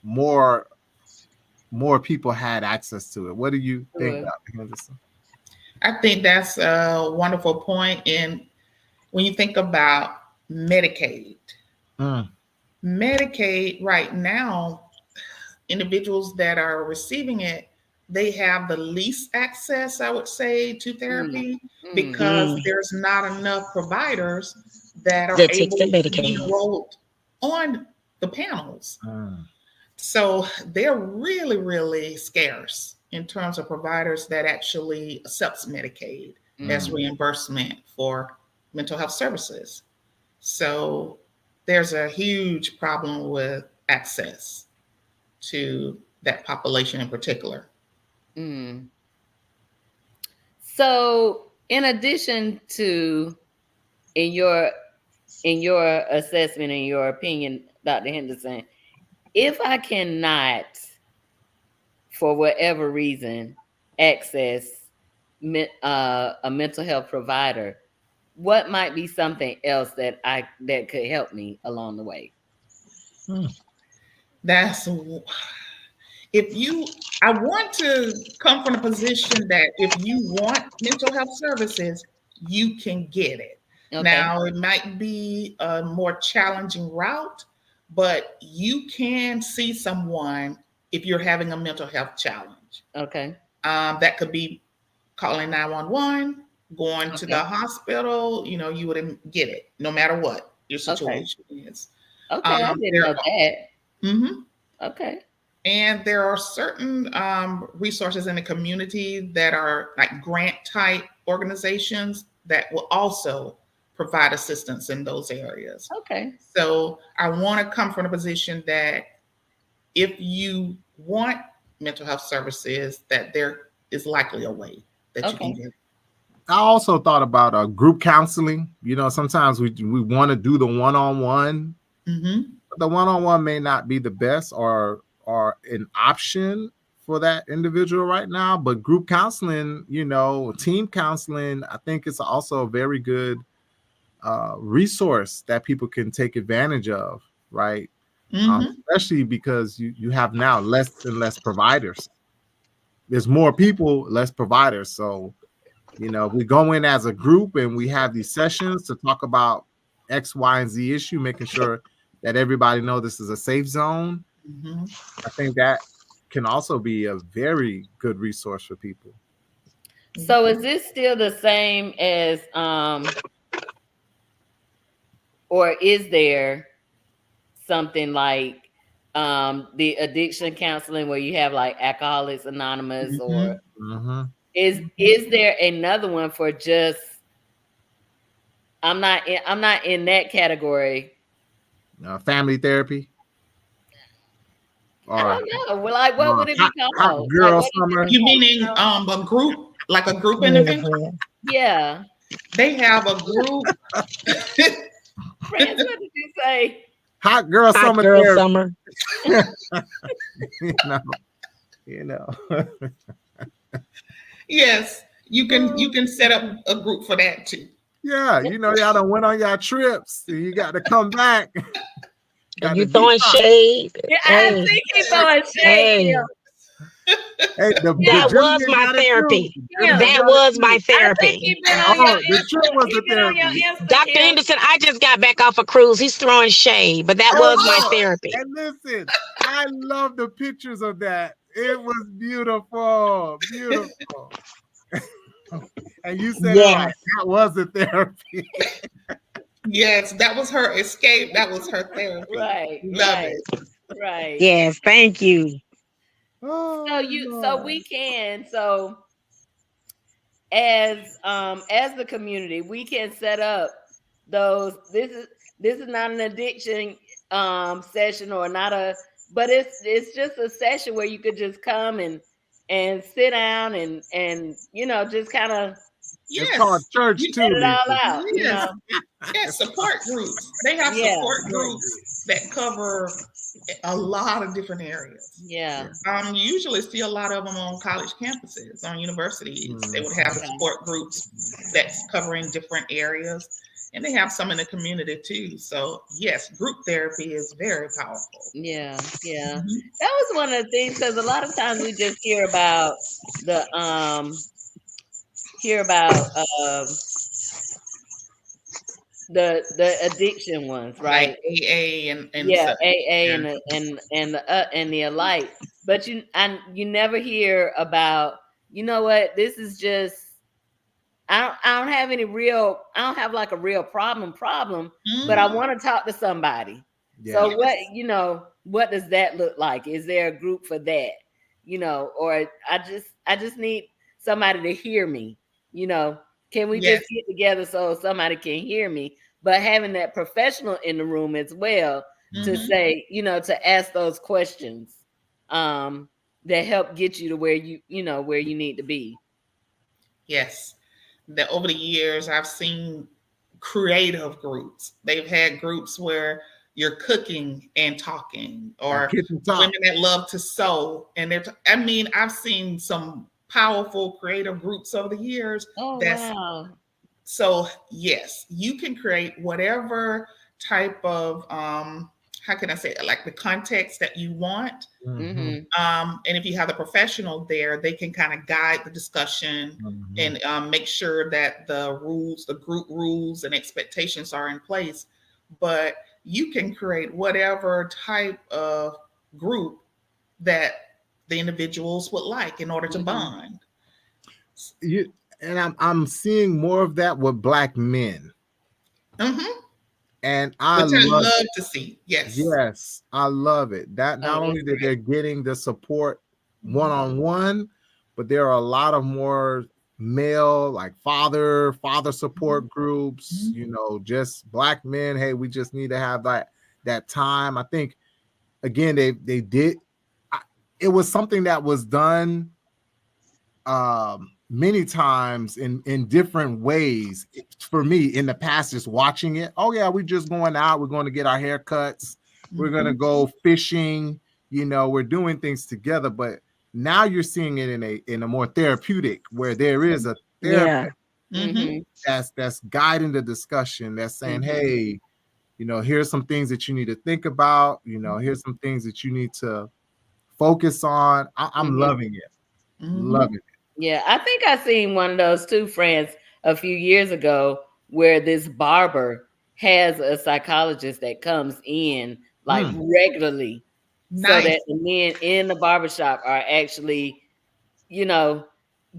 more people had access to it. What do you think, Dr. Henderson? I think that's a wonderful point. And when you think about Medicaid, Medicaid right now, individuals that are receiving it, they have the least access, I would say, to therapy because there's not enough providers that are able to be enrolled on the panels. So they're really, really scarce in terms of providers that actually accepts Medicaid as reimbursement for mental health services. So there's a huge problem with access to that population in particular. So in addition to, in your assessment, in your opinion, Dr. Henderson, if I cannot, for whatever reason, access a mental health provider, what might be something else that could help me along the way? I want to come from a position that if you want mental health services, you can get it. Okay. Now, it might be a more challenging route, but you can see someone if you're having a mental health challenge. Okay. That could be calling 911, going to the hospital. You know, you would get it no matter what your situation is. Okay, I didn't know that. Okay. And there are certain resources in the community that are like grant type organizations that will also provide assistance in those areas. Okay. So I want to come from a position that if you want mental health services, that there is likely a way that you can get it. I also thought about group counseling. You know, sometimes we want to do the one-on-one. But the one-on-one may not be the best or an option for that individual right now. But group counseling, you know, team counseling, I think it's also a very good resource that people can take advantage of, right? Especially because you have now less and less providers. There's more people, less providers. So, you know, if we go in as a group and we have these sessions to talk about X, Y, and Z issue, making sure that everybody knows this is a safe zone. I think that can also be a very good resource for people. So is this still the same as or is there something like the addiction counseling where you have like Alcoholics Anonymous, or is there another one for just I'm not in that category. Family therapy? I don't know. Well, like what would it be called? Girl like, summer. You meaning a group, like a group intervention? Yeah. They have a group. Friends, what did you say? Hot girl Hot summer. girl therapy. summer. you know. Yes, you can set up a group for that too. Yeah, y'all done went on y'all trips. And you got to come back. And you throwing shade. Yeah, I think he's throwing shade. Hey. Hey, That was my therapy. Yeah. That was my I think therapy. he's been on your the trip was the therapy. Dr. Henderson, I just got back off a cruise. He's throwing shade, but that was my therapy. And listen, I love the pictures of that. It was beautiful. Beautiful. And you said that was the therapy. Yes, that was her escape. That was her therapy. Right. Love right, it. Right. Yes, thank you. Oh, So we can as the community, we can set up those. This is not an addiction session or not but it's just a session where you could just come and sit down and just kind of It's called church too. Get it all out. Yes. Yes, support groups. They have support groups that cover a lot of different areas. Yeah. You usually see a lot of them on college campuses, on universities. They would have support groups that's covering different areas, and they have some in the community too. So yes, group therapy is very powerful. Yeah. That was one of the things, because a lot of times we just hear about the addiction ones, right? Like AA and AA and the alike. But you never hear about, this is just I don't have like a real problem, but I want to talk to somebody. Yeah. So what does that look like? Is there a group for that? Or I just need somebody to hear me. Can we just get together so somebody can hear me? But having that professional in the room as well to say, to ask those questions that help get you to where where you need to be. Yes. That over the years, I've seen creative groups. They've had groups where you're cooking and talking, or women that love to sew. And I've seen some powerful creative groups over the years. Oh, wow. So yes, you can create whatever type of how can I say it? Like the context that you want. And if you have a professional there, they can kind of guide the discussion and make sure that the group rules and expectations are in place. But you can create whatever type of group that the individuals would like in order to bond. And I'm seeing more of that with Black men. And I love to see. Yes. Yes, I love it. That not only that they're getting the support one-on-one, but there are a lot of more male, like father support groups, just Black men. Hey, we just need to have that time. I think again, they did. It was something that was done many times in different ways for me in the past, just watching it. Oh yeah, we're just going out, we're going to get our haircuts, we're going to go fishing, we're doing things together. But now you're seeing it in a more therapeutic, where there is a therapist that's guiding the discussion, that's saying, hey, here's some things that you need to think about, here's some things that you need to focus on. I'm loving it. Loving it. Yeah, I think I seen one of those too, friends, a few years ago, where this barber has a psychologist that comes in like regularly, so that the men in the barbershop are actually,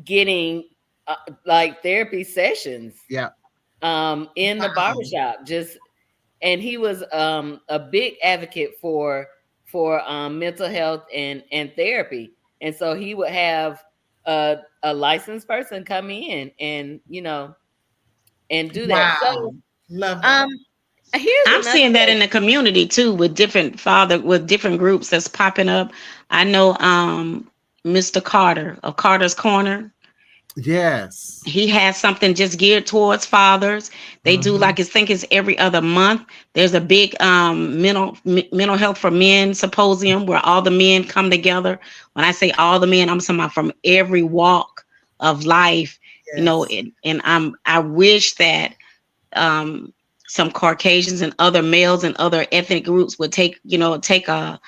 getting like therapy sessions. Yeah. In the barbershop, and he was a big advocate for mental health and therapy. And so he would have a licensed person come in and and do that. Wow. So Love that. I'm seeing that in the community too, with different groups that's popping up. I know Mr. Carter of Carter's Corner. Yes. He has something just geared towards fathers. They do like it's every other month. There's a big mental health for men symposium where all the men come together. When I say all the men, I'm talking about from every walk of life. Yes. And I wish that some Caucasians and other males and other ethnic groups would take a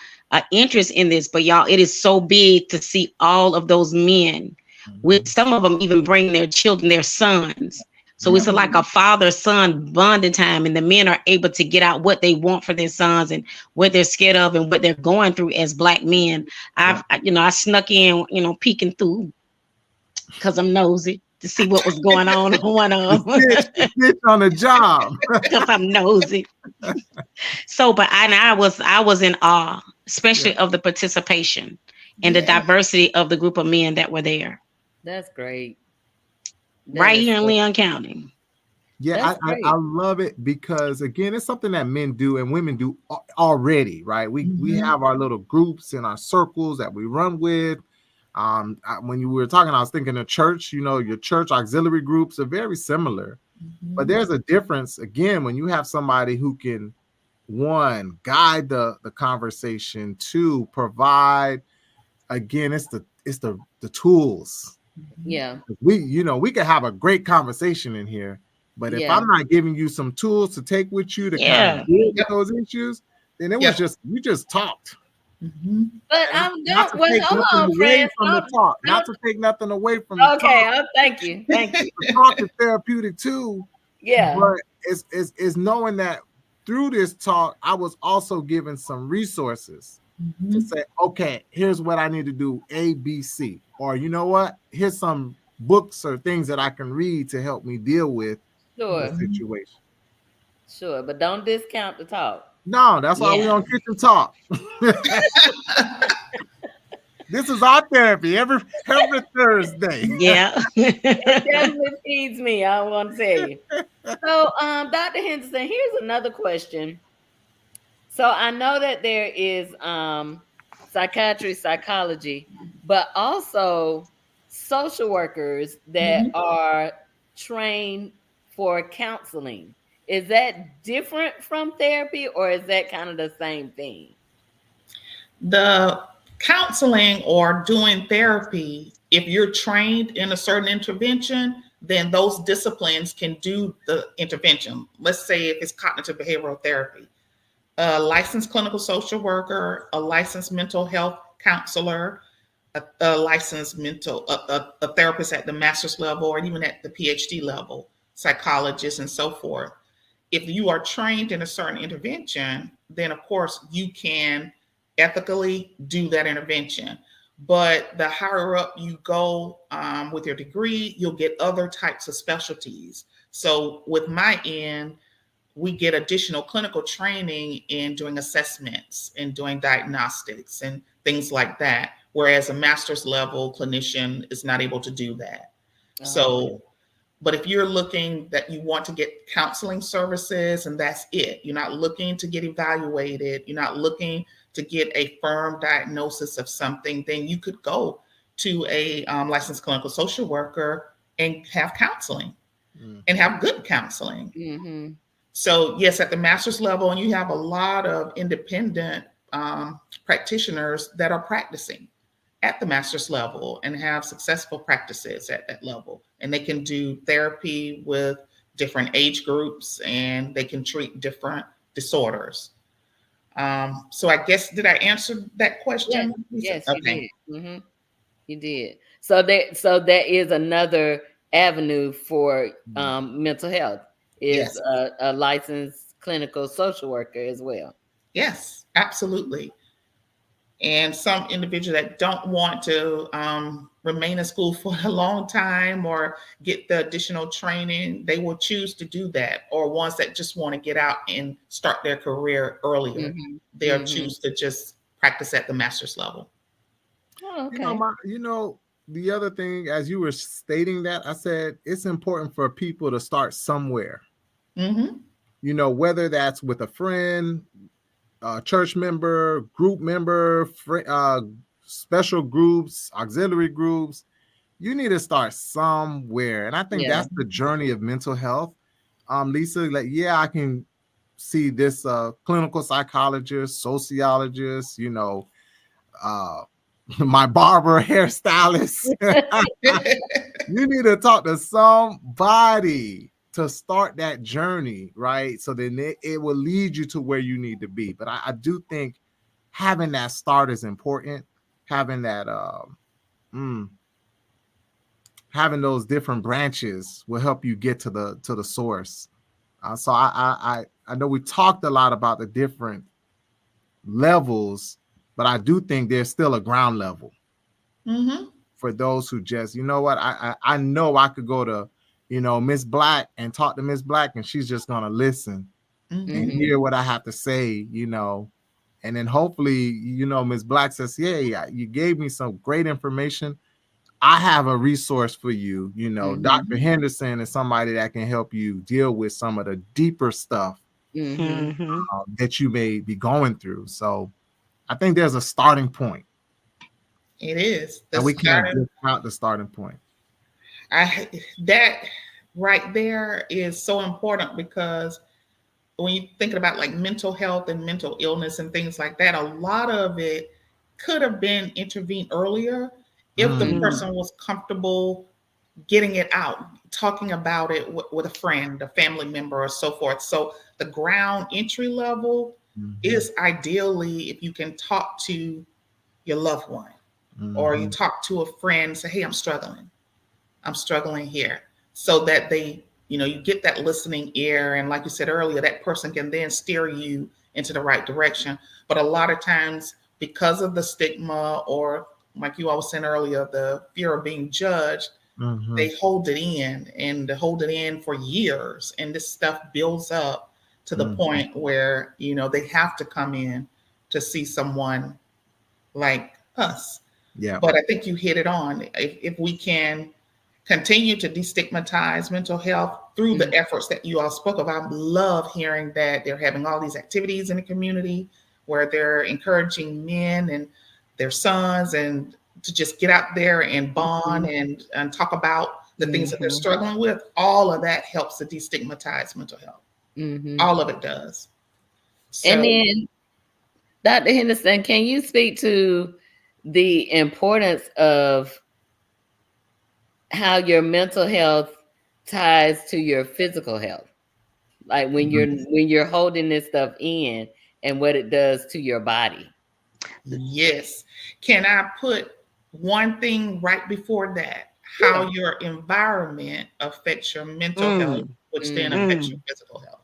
interest in this. But y'all, it is so big to see all of those men, with some of them even bring their children, their sons. So it's like a father-son bonding time, and the men are able to get out what they want for their sons and what they're scared of and what they're going through as Black men. I snuck in, peeking through because I'm nosy to see what was going on one of them. It's on the job because I'm nosy. So, but I was in awe, especially of the participation and the diversity of the group of men that were there. That's great. Right here in Leon County. Yeah, I love it because, again, it's something that men do and women do already, right? We have our little groups and our circles that we run with. When you were talking, I was thinking of church, your church auxiliary groups are very similar. But there's a difference, again, when you have somebody who can, one, guide the conversation, two, provide, again, it's the tools. Yeah. We can have a great conversation in here, but if I'm not giving you some tools to take with you to kind of deal with those issues, then it was you just talked. But I'm not to take nothing away from the talk. Not to take nothing away from the talk. Okay, thank you. The talk is therapeutic too. Yeah. But it's knowing that through this talk, I was also given some resources to say, okay, here's what I need to do, A, B, C. Or you know what? Here's some books or things that I can read to help me deal with the situation. Sure, but don't discount the talk. No, that's why we're on Kitchen Talk. This is our therapy every Thursday. Yeah. It definitely feeds me, I want to tell you. So, Dr. Henderson, here's another question. So I know that there is psychiatry, psychology, but also social workers that are trained for counseling. Is that different from therapy, or is that kind of the same thing? The counseling or doing therapy, if you're trained in a certain intervention, then those disciplines can do the intervention. Let's say if it's cognitive behavioral therapy, a licensed clinical social worker, a licensed mental health counselor, a licensed a therapist at the master's level or even at the PhD level, psychologists and so forth. If you are trained in a certain intervention, then of course you can ethically do that intervention. But the higher up you go with your degree, you'll get other types of specialties. So with my end, we get additional clinical training in doing assessments and doing diagnostics and things like that, whereas a master's level clinician is not able to do that. So, but if you're looking that you want to get counseling services and that's it, you're not looking to get evaluated, you're not looking to get a firm diagnosis of something, then you could go to a licensed clinical social worker and have counseling and have good counseling. So yes, at the master's level, and you have a lot of independent practitioners that are practicing at the master's level and have successful practices at that level. And they can do therapy with different age groups and they can treat different disorders. So I guess, did I answer that question? Yes, okay. You did. You did. So that is another avenue for mental health, is a licensed clinical social worker as well. Yes, absolutely. And some individuals that don't want to remain in school for a long time or get the additional training, they will choose to do that. Or ones that just want to get out and start their career earlier, they'll choose to just practice at the master's level. Oh, okay. The other thing, as you were stating that, I said it's important for people to start somewhere. Whether that's with a friend, church member, group member, special groups, auxiliary groups. You need to start somewhere. And I think that's the journey of mental health. Lisa, I can see this clinical psychologist, sociologist, my barber, hairstylist. You need to talk to somebody to start that journey, right? So then it will lead you to where you need to be. But I do think having that start is important. Having that, having those different branches will help you get to the source. So I know we talked a lot about the different levels, but I do think there's still a ground level for those who just, I know I could go to, Miss Black and talk to Miss Black, and she's just going to listen and hear what I have to say, and then hopefully, Miss Black says, yeah, you gave me some great information. I have a resource for you. Dr. Henderson is somebody that can help you deal with some of the deeper stuff that you may be going through. So I think there's a starting point. It is. And we can't discount the starting point. That right there is so important, because when you think about like mental health and mental illness and things like that, a lot of it could have been intervened earlier if the person was comfortable getting it out, talking about it with a friend, a family member, or so forth. So the ground entry level is ideally if you can talk to your loved one or you talk to a friend, say, hey, I'm struggling here, so that they, you get that listening ear. And like you said earlier, that person can then steer you into the right direction. But a lot of times, because of the stigma, or like you always said earlier, the fear of being judged, they hold it in, and they hold it in for years. And this stuff builds up to the point where, they have to come in to see someone like us. Yeah. But I think you hit it on. If we can continue to destigmatize mental health through the efforts that you all spoke of. I love hearing that they're having all these activities in the community where they're encouraging men and their sons and to just get out there and bond and talk about the things that they're struggling with. All of that helps to destigmatize mental health. All of it does. So, and then, Dr. Henderson, can you speak to the importance of how your mental health ties to your physical health, like when you're holding this stuff in, and what it does to your body? Yes. Can I put one thing right before that? How your environment affects your mental health, which then affects your physical health.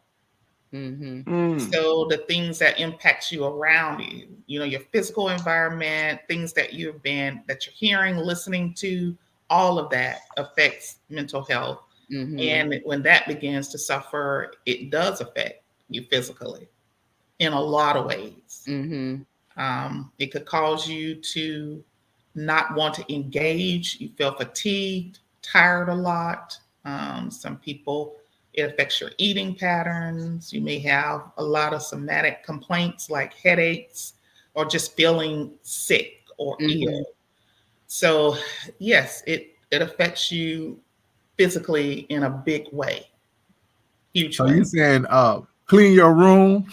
So the things that impacts you around you, your physical environment, things that you're hearing, listening to, all of that affects mental health. And when that begins to suffer, it does affect you physically in a lot of ways. It could cause you to not want to engage. You feel fatigued, tired a lot. Some people, it affects your eating patterns. You may have a lot of somatic complaints like headaches or just feeling sick or ill. So yes, it affects you physically in a big way. Huge way. So you saying clean your room,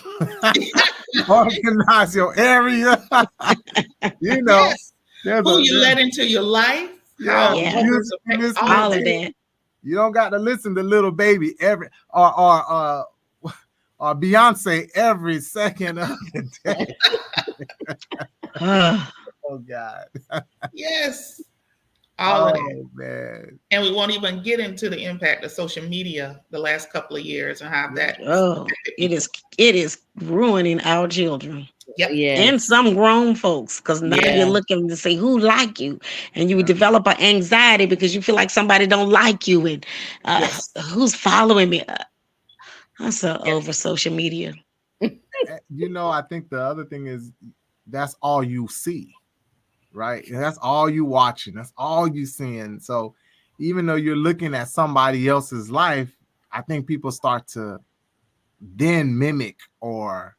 organize your area, yes. Who you let into your life. All of that. You don't got to listen to Little Baby or Beyonce every second of the day. Oh God. Yes. All of it. Man. And we won't even get into the impact of social media the last couple of years and how that it is ruining our children. Yeah. And some grown folks, because now you're looking to say who like you, and you would develop an anxiety because you feel like somebody don't like you, and who's following me. That's over social media. You know, I think the other thing is that's all you see, right? And that's all you watching. That's all you seeing. So even though you're looking at somebody else's life, I think people start to then mimic or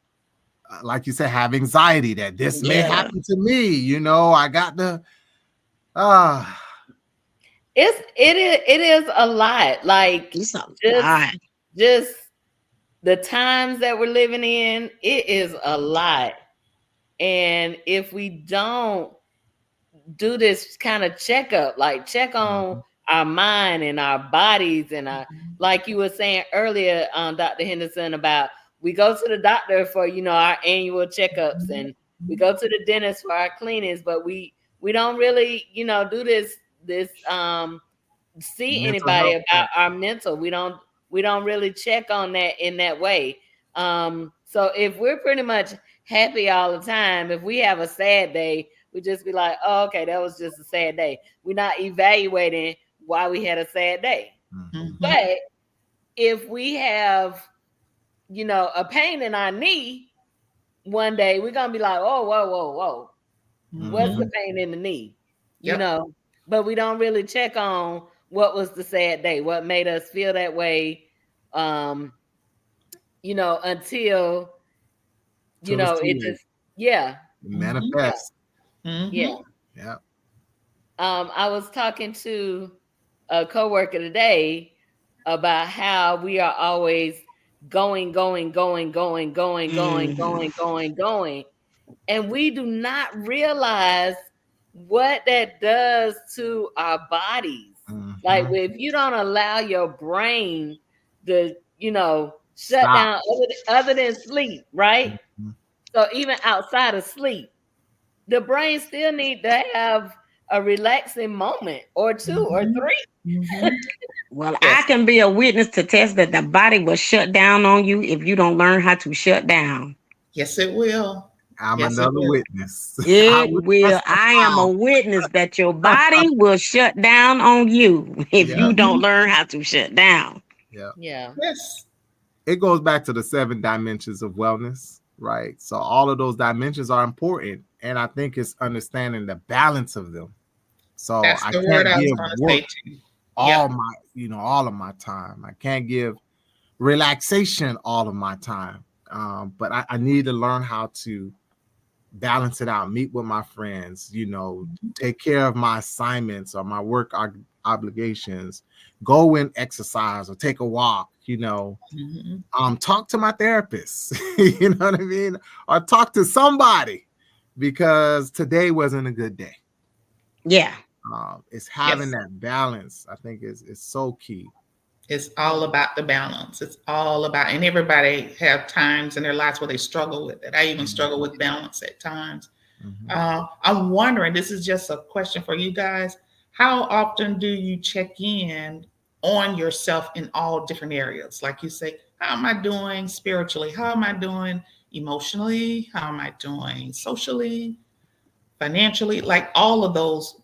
like you said, have anxiety that this may happen to me. You know, I got the it is a lot. Like it's a lot. Just the times that we're living in, it is a lot. And if we don't do this kind of checkup, like check on our mind and our bodies, and like you were saying earlier, Dr. Henderson, about we go to the doctor for, you know, our annual checkups, and we go to the dentist for our cleanings, but we don't really, you know, do this see mental anybody about our mental. We don't really check on that in that way. So if we're pretty much happy all the time, if we have a sad day, we just be like, oh, okay, that was just a sad day. We're not evaluating why we had a sad day. But if we have, you know, a pain in our knee one day, we're gonna be like, oh, whoa. What's the pain in the knee? You know, but we don't really check on what was the sad day, what made us feel that way, you know, until you know it just manifest. I was talking to a coworker today about how we are always going, and we do not realize what that does to our bodies. Like if you don't allow your brain to, you know, shut down other than sleep, right? So even outside of sleep, the brain still need to have a relaxing moment or two or three. Well, I can be a witness to test that the body will shut down on you if you don't learn how to shut down. Yes, it will. I'm another witness. It will. I am a witness that your body will shut down on you if you don't learn how to shut down. Yes. It goes back to the 7 dimensions of wellness, right? So all of those dimensions are important, and I think it's understanding the balance of them. So that's I the can't word I was give going to work say too. all of my time. I can't give relaxation all of my time. But I need to learn how to balance it out, meet with my friends, you know, take care of my assignments or my work obligations, go and exercise or take a walk, you know, talk to my therapist, you know what I mean? Or talk to somebody, because today wasn't a good day. Yeah. It's having that balance, I think is so key. It's all about the balance. It's all about, and everybody have times in their lives where they struggle with it. I even struggle with balance at times. I'm wondering, this is just a question for you guys. How often do you check in on yourself in all different areas? Like you say, how am I doing spiritually? How am I doing emotionally? How am I doing socially, financially? Like all of those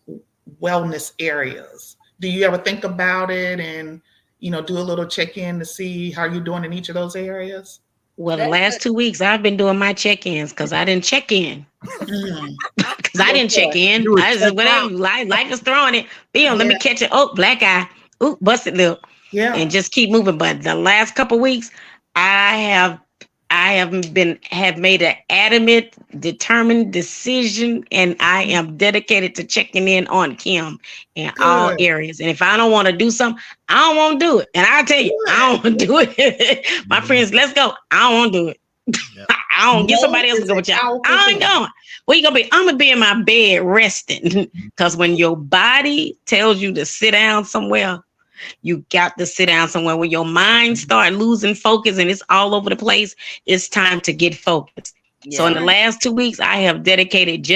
wellness areas. Do you ever think about it and, you know, do a little check-in to see how you're doing in each of those areas? Well, the last 2 weeks I've been doing my check-ins because I didn't check in. Because I didn't check in. I just whatever life is throwing it. Bill, let me catch it. Oh, black eye. Oh, busted lip. Yeah. And just keep moving. But the last couple of weeks, I have made an adamant, determined decision, and I am dedicated to checking in on Kim in all areas. And if I don't want to do something, I don't want to do it. And I'll tell you, I don't want to do it. My friends, let's go. I don't want to do it. I don't get somebody else to go with y'all. I ain't going. Where you gonna be? I'm gonna be in my bed resting. Because when your body tells you to sit down somewhere, you got to sit down somewhere. When your mind start losing focus and it's all over the place, it's time to get focused. So in the last 2 weeks, I have dedicated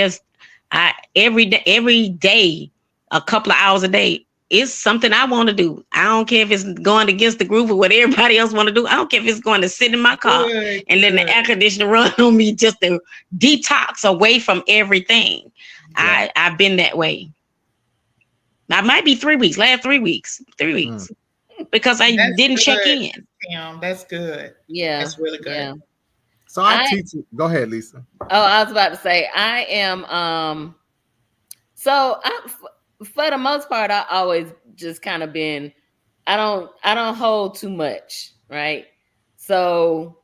every day, a couple of hours a day, it's something I want to do. I don't care if it's going against the group or what everybody else want to do. I don't care if it's going to sit in my car and letting the air conditioner run on me just to detox away from everything. Yeah. I've been that way. I might be 3 weeks, last 3 weeks, because I didn't check in. Tim, that's good. Yeah. That's really good. Yeah. So I teach you. Go ahead, Lisa. Oh, I was about to say I am for the most part I always just kind of been I don't hold too much, right? So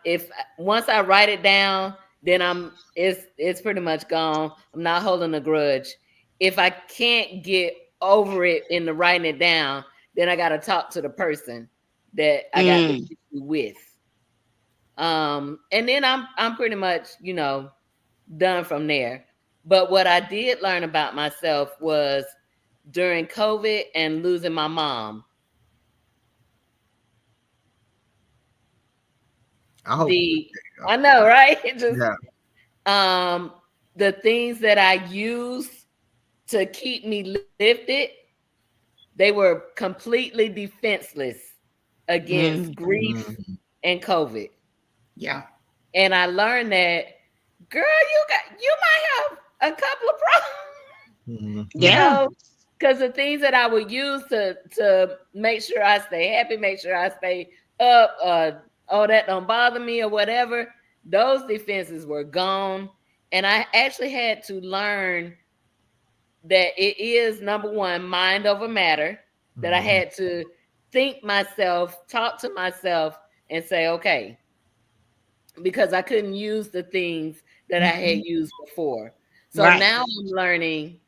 if once I write it down, then it's pretty much gone. I'm not holding a grudge. If I can't get over it in the writing it down, then I got to talk to the person that I got the issue with. And then I'm pretty much, done from there. But what I did learn about myself was during COVID and losing my mom. I know, right? The things that I used to keep me lifted, they were completely defenseless against grief and COVID. Yeah. And I learned that, girl, you might have a couple of problems. Yeah. Because the things that I would use to make sure I stay happy, make sure I stay up, that don't bother me or whatever, those defenses were gone. And I actually had to learn that it is, number one, mind over matter, that I had to think myself, talk to myself and say, okay, because I couldn't use the things that I had used before. So now I'm learning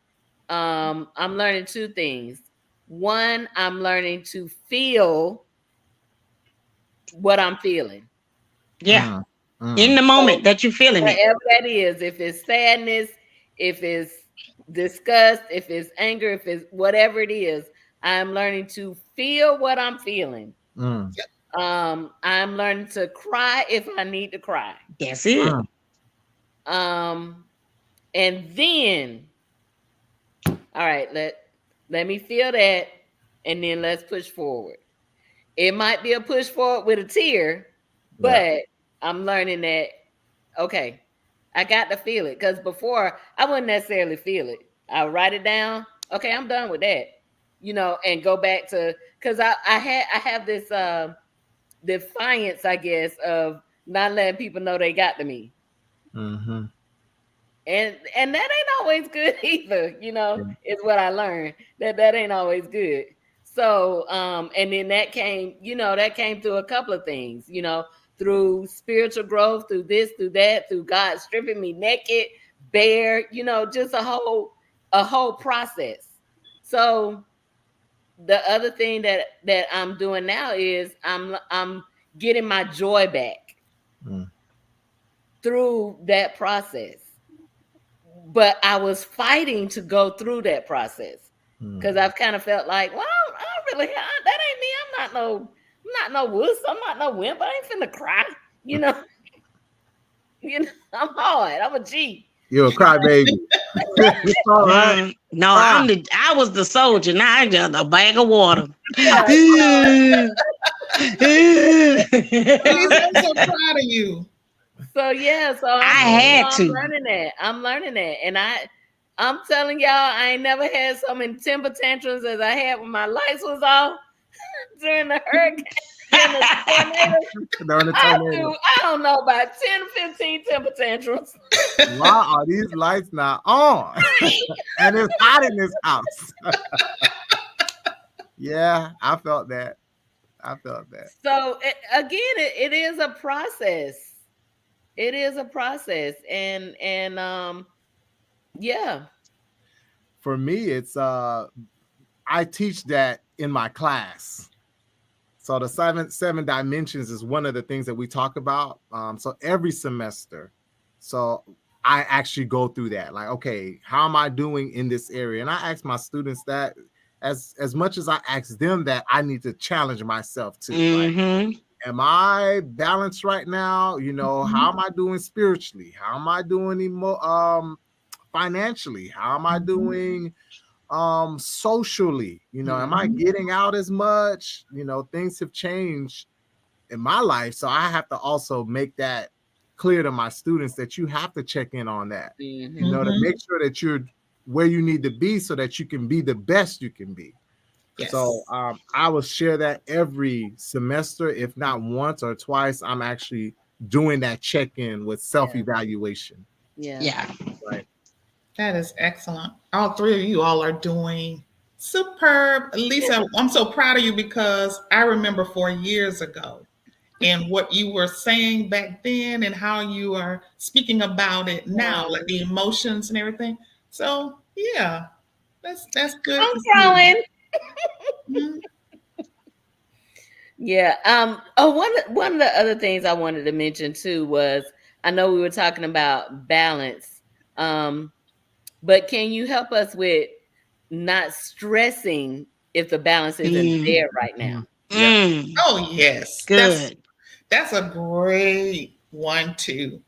two things. One, I'm learning to feel what I'm feeling. Yeah. In the moment that you're feeling it. Whatever that is, if it's sadness, if it's disgust, if it's anger, if it's whatever it is, I'm learning to feel what I'm feeling. I'm learning to cry if I need to cry. That's it. And then, all right, let me feel that, and then let's push forward. It might be a push forward with a tear, but I'm learning that, okay, I got to feel it. Because before, I wouldn't necessarily feel it. I write it down. Okay, I'm done with that. And go back to, because I have this defiance, I guess, of not letting people know they got to me. And that ain't always good either, is what I learned. That ain't always good. So, and then that came through a couple of things, through spiritual growth, through this, through that, through God stripping me naked, bare, just a whole process. So the other thing that I'm doing now is I'm getting my joy back through that process. But I was fighting to go through that process because I've kind of felt like, well, I don't really, that ain't me. I'm not no wuss. I'm not no wimp. I ain't finna cry. I'm hard. I'm a G. You're a crybaby. All right. No, I was the soldier. Now I just a bag of water. I'm so proud of you. So I'm learning that. And I'm telling y'all, I ain't never had so many temper tantrums as I had when my lights was off during the hurricane. I don't know, about 10, 15 temper tantrums. Why are these lights not on? And it's hot in this house. Yeah, I felt that. So it is a process. It is a process. And yeah. For me, it's I teach that in my class. So the seven dimensions is one of the things that we talk about. So every semester, so I actually go through that. Like, okay, how am I doing in this area? And I ask my students that as much as I ask them that, I need to challenge myself too. Like, am I balanced right now? How am I doing spiritually? How am I doing financially? How am I doing socially, am I getting out as much? Things have changed in my life, so I have to also make that clear to my students that you have to check in on that, to make sure that you're where you need to be so that you can be the best you can be. Yes. So I will share that every semester, if not once or twice. I'm actually doing that check-in with self-evaluation. Yeah. Right. That is excellent. All three of you all are doing superb. Lisa, I'm so proud of you because I remember 4 years ago and what you were saying back then and how you are speaking about it now, like the emotions and everything. So yeah, that's good. I'm growing. Mhm. Yeah. One of the other things I wanted to mention too was I know we were talking about balance. But can you help us with not stressing if the balance isn't there right now? Oh yes. Good. That's a great one too.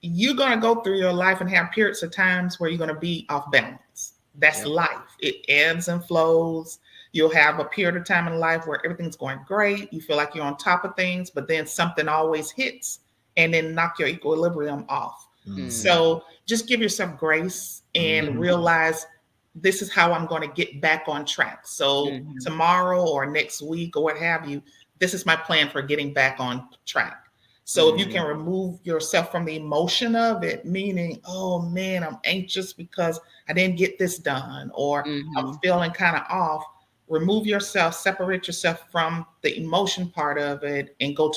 You're going to go through your life and have periods of times where you're going to be off balance. That's life. It ebbs and flows. You'll have a period of time in life where everything's going great. You feel like you're on top of things, but then something always hits and then knock your equilibrium off. So just give yourself grace and realize this is how I'm going to get back on track. So tomorrow or next week or what have you, this is my plan for getting back on track. So if you can remove yourself from the emotion of it, meaning, oh man, I'm anxious because I didn't get this done, or I'm feeling kind of off, remove yourself, separate yourself from the emotion part of it and go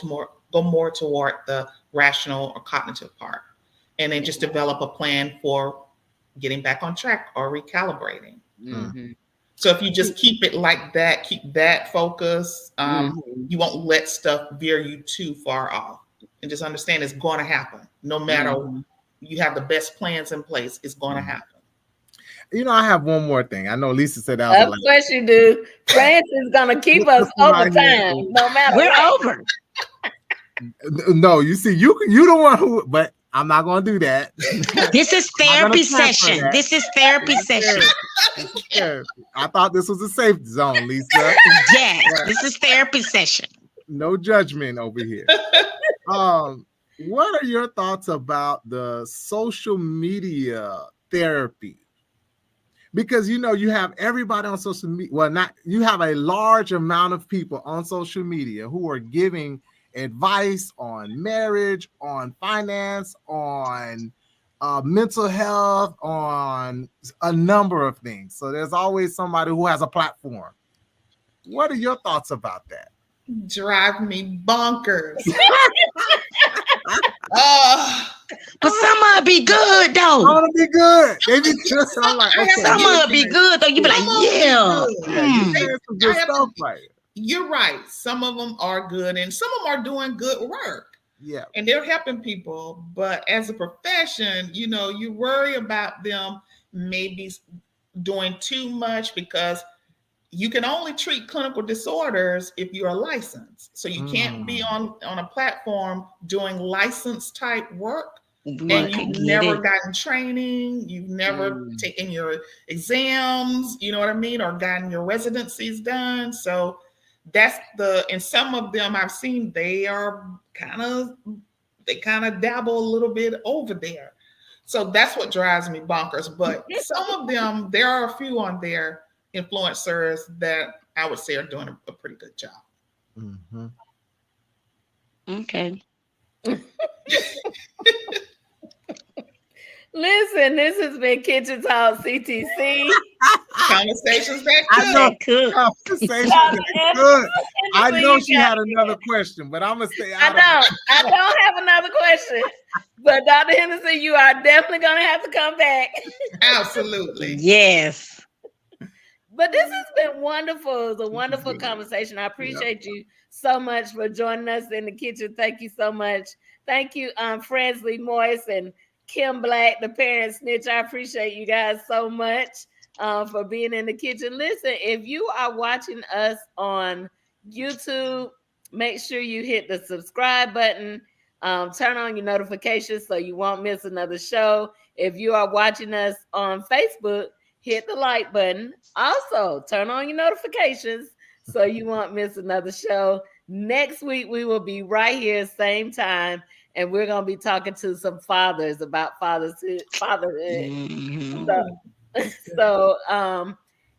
more toward the rational or cognitive part. And then just develop a plan for getting back on track or recalibrating. So if you just keep it like that, keep that focus, you won't let stuff veer you too far off. And just understand it's going to happen. No matter you have the best plans in place, it's going to happen. I have one more thing. I know Lisa said that. Of course you do. France is going to keep us over time, no matter We're what. over. No, you see, you the one who, but I'm not going to do that. This is therapy session. This is therapy session. I thought this was a safe zone, Lisa. Yes, this is therapy session. No judgment over here. What are your thoughts about the social media therapy? Because you have everybody on social media. Well, you have a large amount of people on social media who are giving advice on marriage, on finance, on mental health, on a number of things. So there's always somebody who has a platform. What are your thoughts about that? Drive me bonkers. But some of it be good though. Some of it be good. They be just I'm like, okay. Some of it be good though. You be like, yeah. You said some good stuff, right? You're right. Some of them are good and some of them are doing good work. Yeah. And they're helping people. But as a profession, you worry about them maybe doing too much because you can only treat clinical disorders if you are licensed. So you can't be on a platform doing license type work. And you've never gotten training. You've never taken your exams, you know what I mean? Or gotten your residencies done. So and some of them I've seen, they kind of dabble a little bit over there. So that's what drives me bonkers. But some of them, there are a few on there, influencers that I would say are doing a pretty good job. Okay. Listen, this has been Kitchen Talk CTC. Conversations that good. Conversations that good. I know she had another question, but I'm gonna stay out. I don't have another question. But Dr. Henderson, you are definitely gonna have to come back. Absolutely. Yes. But this has been wonderful. It's a wonderful conversation. I appreciate you so much for joining us in the kitchen. Thank you so much. Thank you, Fransley Moyes and Kim Black, the parent snitch. I appreciate you guys so much for being in the kitchen. Listen, if you are watching us on YouTube, make sure you hit the subscribe button. Turn on your notifications so you won't miss another show. If you are watching us on Facebook, hit the like button. Also, turn on your notifications so you won't miss another show. Next week, we will be right here, same time, and we're going to be talking to some fathers about fatherhood. Mhm. So,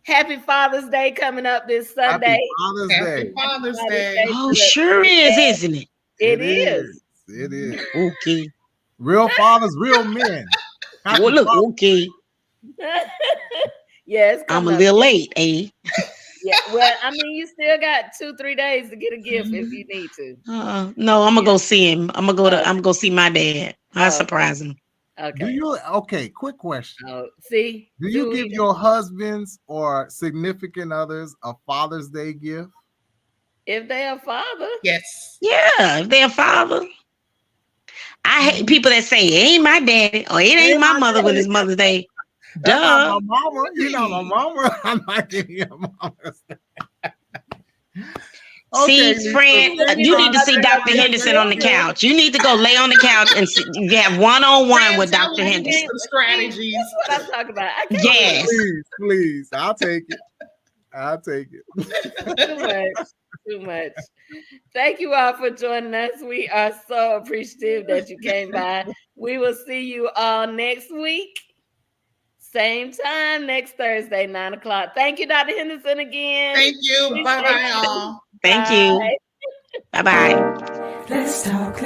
happy Father's Day coming up this Sunday. Happy Father's Happy Day. Father's Day. Oh, sure is, isn't it? It is. It is. Okay. Real fathers, real men. Happy Well, look, Father's okay. Yes, I'm a little late, eh? Yeah, well, I mean, you still got 2-3 days to get a gift if you need to. No, I'm gonna go see him. I'm gonna go see my dad. I Oh. surprise him. Okay. Okay, quick question. See, Do you give your husbands or significant others a Father's Day gift? if they are father? Yes. Yeah, if they're a father. I hate people that say it ain't my daddy or it ain't my mother when it's Mother's Day. That's not Duh. my mama. You know my mama. I'm not giving you a Mama's Day. See, Lisa. friend, you need to see Dr. Henderson on the couch. You need to go lay on the couch and you have one-on-one with Friends, Dr. I wanna Henderson. get some strategies. That's what I'm talking about. I can't Yes. Please. I'll take it. I'll take it. Too much. Thank you all for joining us. We are so appreciative that you came by. We will see you all next week. Same time next Thursday, 9:00. Thank you, Dr. Henderson, again. Thank you. Bye-bye, all. Thank you. Bye-bye. Let's talk.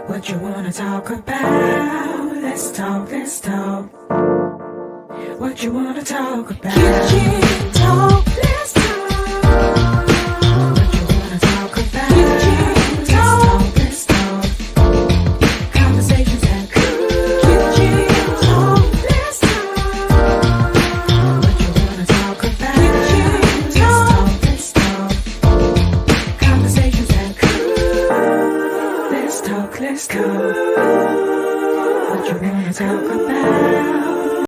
What you wanna talk about? Let's talk. What you wanna talk about? Talk.